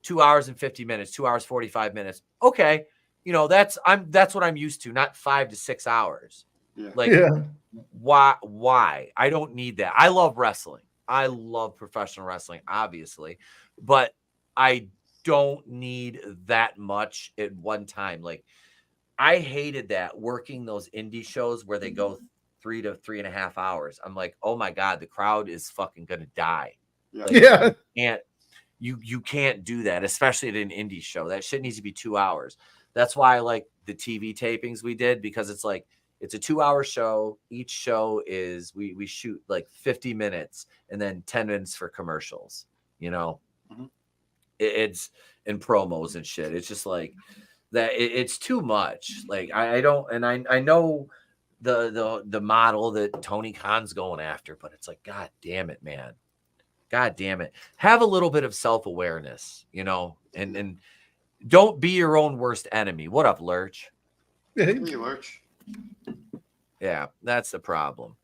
2 hours and 50 minutes, 2 hours, 45 minutes. Okay. That's what I'm used to, not 5 to 6 hours. Yeah. Like, why? I don't need that. I love wrestling. I love professional wrestling, obviously, but I don't need that much at one time. Like, I hated that working those indie shows where they go 3 to 3.5 hours. I'm like, oh my God, the crowd is fucking gonna die. Yeah. Like, you can't do that, especially at an indie show. That shit needs to be 2 hours. That's why I like the TV tapings we did, because it's like, it's a 2-hour show. Each show is, we shoot like 50 minutes and then 10 minutes for commercials, It's in promos and shit. It's just like that. It's too much. Like I don't, and I know the model that Tony Khan's going after, but it's like, God damn it, man. God damn it. Have a little bit of self-awareness, and don't be your own worst enemy. What up, Lurch? Hey, Lurch. Yeah, that's the problem.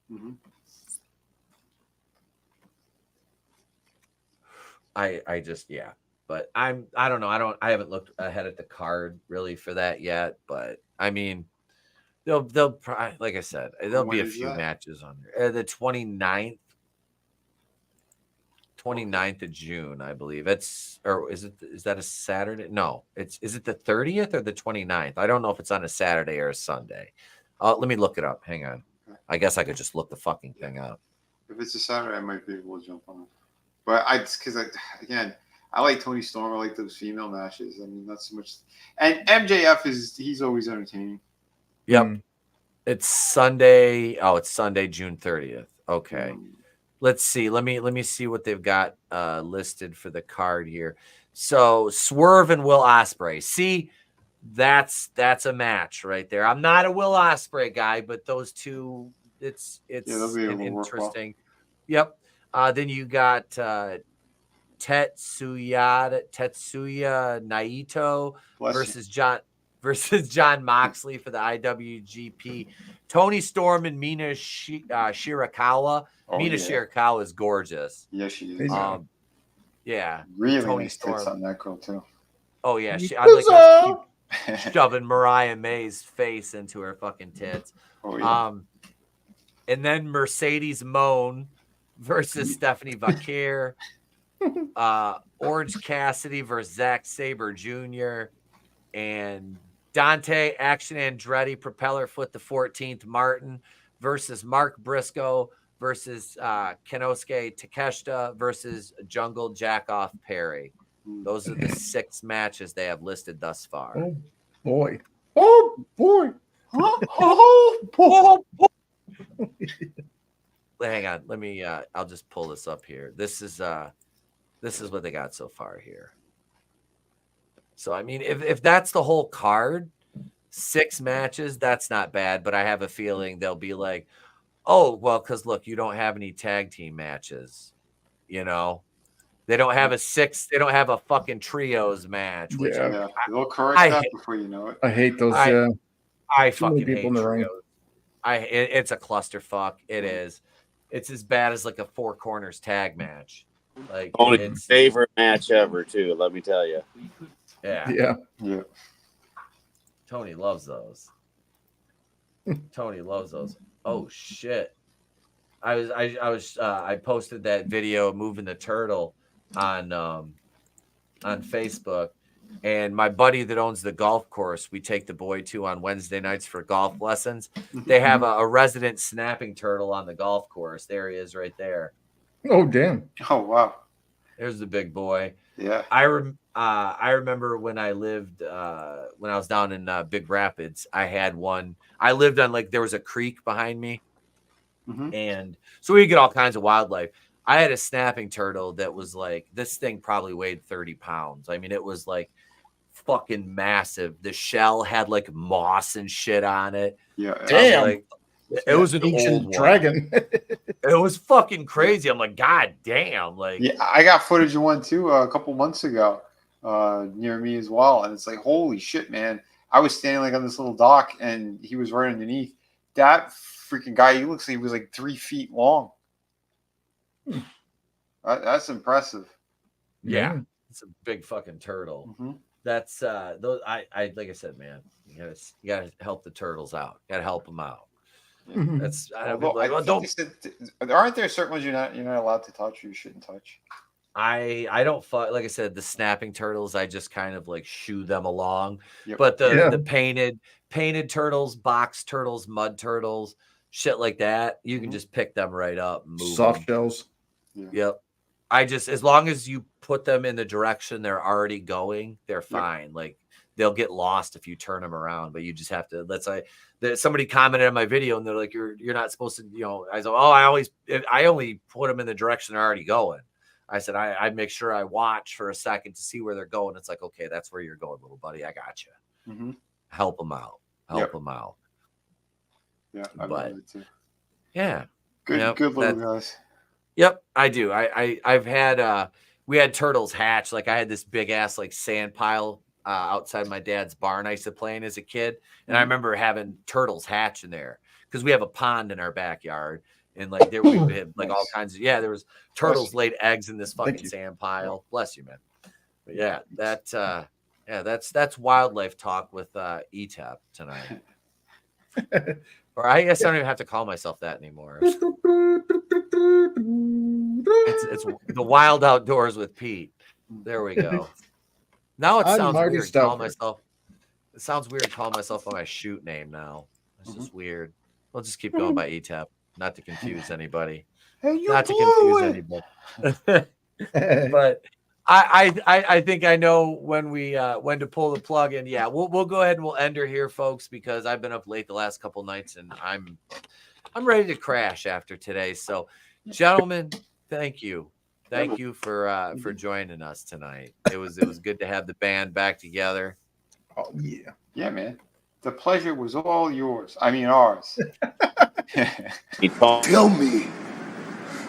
I just, yeah. But I don't know. I haven't looked ahead at the card really for that yet. But I mean, they'll probably, like I said, there'll be a few matches on there. The 29th of June, I believe. Is that a Saturday? No, is it the 30th or the 29th? I don't know if it's on a Saturday or a Sunday. Let me look it up. Hang on. I guess I could just look the fucking thing up. If it's a Saturday, I might be able to jump on it. But I like Tony Storm. I like those female matches. I mean, not so much. And MJF he's always entertaining. Yep. It's Sunday. Oh, it's Sunday, June 30th. Okay. Let's see. Let me see what they've got listed for the card here. So Swerve and Will Ospreay. See, that's a match right there. I'm not a Will Ospreay guy, but those two, it's an interesting. Yep. Then you got Tetsuya Naito versus John Moxley for the IWGP. Tony Storm and Mina Shirakawa. Mina Shirakawa is gorgeous. Yeah, she is. Yeah, really Tony nice Storm tits on that girl too. Oh yeah, I'm like gonna keep shoving Mariah May's face into her fucking tits. Oh yeah. And then Mercedes Moan versus Stephanie Vakir. Orange Cassidy versus Zack Sabre Jr. and Dante Action Andretti Propeller Foot the 14th Martin versus Mark Briscoe versus Kenosuke Takeshita versus Jungle Jackoff Perry. Those are the 6 matches they have listed thus far. Oh boy. Oh boy. Hang on. Let me I'll just pull this up here. This is what they got so far here. So I mean, if that's the whole card, 6 matches, that's not bad, but I have a feeling they'll be like, oh, well, because look, you don't have any tag team matches, you know. They don't have a fucking trios match. Which they'll correct that before you know it. I hate those. I fucking hate trios. It's a clusterfuck. It is. It's as bad as like a 4 corners tag match. Like only favorite match ever, too. Let me tell you. Yeah. Tony loves those. Oh shit! I posted that video of moving the turtle on Facebook, and my buddy that owns the golf course we take the boy to on Wednesday nights for golf lessons. They have a resident snapping turtle on the golf course. There he is, right there. Oh damn! Oh wow! There's the big boy. Yeah. I remember when I lived when I was down in Big Rapids. I had one. I lived on there was a creek behind me, and so we get all kinds of wildlife. I had a snapping turtle that was like, this thing probably weighed 30 pounds. I mean, it was like fucking massive. The shell had like moss and shit on it. Yeah. Damn. It was an ancient old dragon. It was fucking crazy. I'm like, God damn. Like, yeah, I got footage of one too a couple months ago near me as well. And it's like, holy shit, man. I was standing like on this little dock and he was right underneath. That freaking guy, he looks like he was like 3 feet long. That's impressive. Yeah. It's a big fucking turtle. That's those. I like I said, man, you gotta help the turtles out. Gotta help them out. That's aren't there certain ones you're not allowed to touch or you shouldn't touch? I don't like I said, the snapping turtles, I just kind of like shoo them along. But the painted turtles, box turtles, mud turtles, shit like that, you can just pick them right up and move soft them. shells. Yep. As long as you put them in the direction they're already going, they're fine. Like they'll get lost if you turn them around, but you just have to. Somebody commented on my video and they're like, "You're not supposed to." I said, "Oh, I only put them in the direction they're already going." I said, "I make sure I watch for a second to see where they're going." It's like, okay, that's where you're going, little buddy. I got you. Help them out. Help them out. Yeah, I love it too. Yeah, good little guys. Yep, I do. I've had we had turtles hatch. Like I had this big ass like sand pile outside my dad's barn I used to play in as a kid, and I remember having turtles hatch in there because we have a pond in our backyard, and like there we had like all kinds of there was turtles laid eggs in this fucking sand pile. Bless you, man. But yeah, that's wildlife talk with Etep tonight. Or I guess I don't even have to call myself that anymore. It's the wild outdoors with Pete. There we go. Now it sounds weird calling myself. It sounds weird calling myself by my shoot name now. It's just weird. We'll just keep going by Etep, not to confuse anybody. Hey, not to confuse anybody. But I think I know when to pull the plug, and yeah, we'll go ahead and we'll end her here, folks, because I've been up late the last couple nights and I'm ready to crash after today. So, gentlemen, thank you for joining us tonight. It was good to have the band back together. Oh yeah, yeah, man. The pleasure was all yours. I mean, ours. Tell me,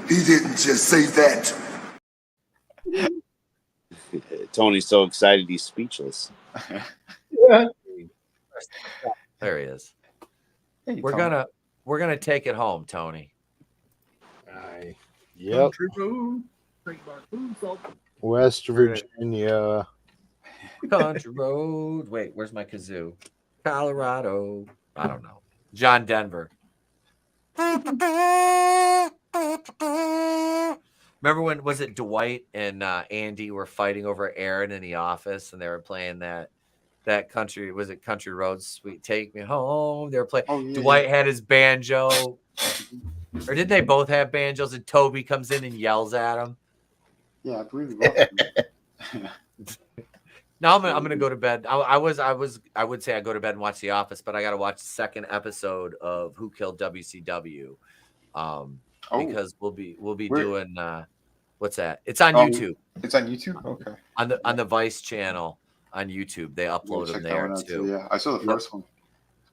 he didn't just say that. Tony's so excited he's speechless. Yeah. There he is. Hey, we're gonna take it home, Tony. Yep. West Virginia. Country road. Wait, where's my kazoo? Colorado. I don't know. John Denver. Remember when was it Dwight and Andy were fighting over Aaron in the office, and they were playing that country? Was it Country Roads? Sweet Take Me Home. They were playing. Oh, yeah. Dwight had his banjo, or did they both have banjos? And Toby comes in and yells at him. Yeah, I believe it. Now I'm gonna go to bed. I would say I go to bed and watch The Office, but I got to watch the second episode of Who Killed WCW, because we'll be doing what's that? It's on YouTube. It's on YouTube. Okay. On the Vice channel on YouTube, they upload them there too. Yeah, I saw the first one.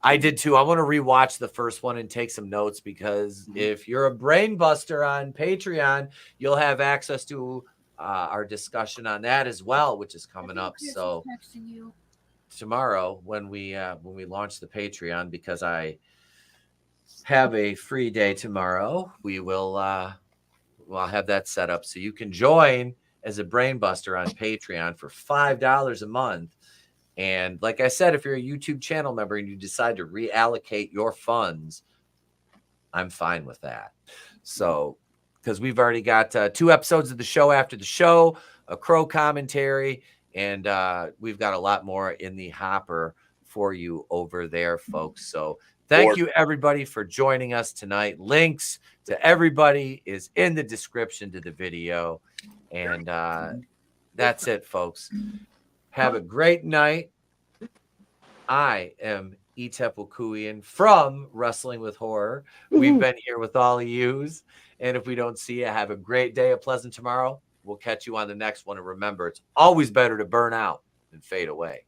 I did too. I want to rewatch the first one and take some notes, because if you're a brain buster on Patreon, you'll have access to our discussion on that as well, which is coming up. So tomorrow when we launch the Patreon, because I have a free day tomorrow, we will I'll have that set up so you can join as a brain buster on Patreon for $5 a month. And like I said, if you're a YouTube channel member and you decide to reallocate your funds, I'm fine with that. So, because we've already got 2 episodes of the show after the show, a Crow commentary, and we've got a lot more in the hopper for you over there, folks. So thank you, everybody, for joining us tonight. Links to everybody is in the description to the video. And that's it, folks. Have a great night. I am Etep Okuian from Wrestling with Horror. We've been here with all of yous. And if we don't see you, have a great day, a pleasant tomorrow. We'll catch you on the next one. And remember, it's always better to burn out than fade away.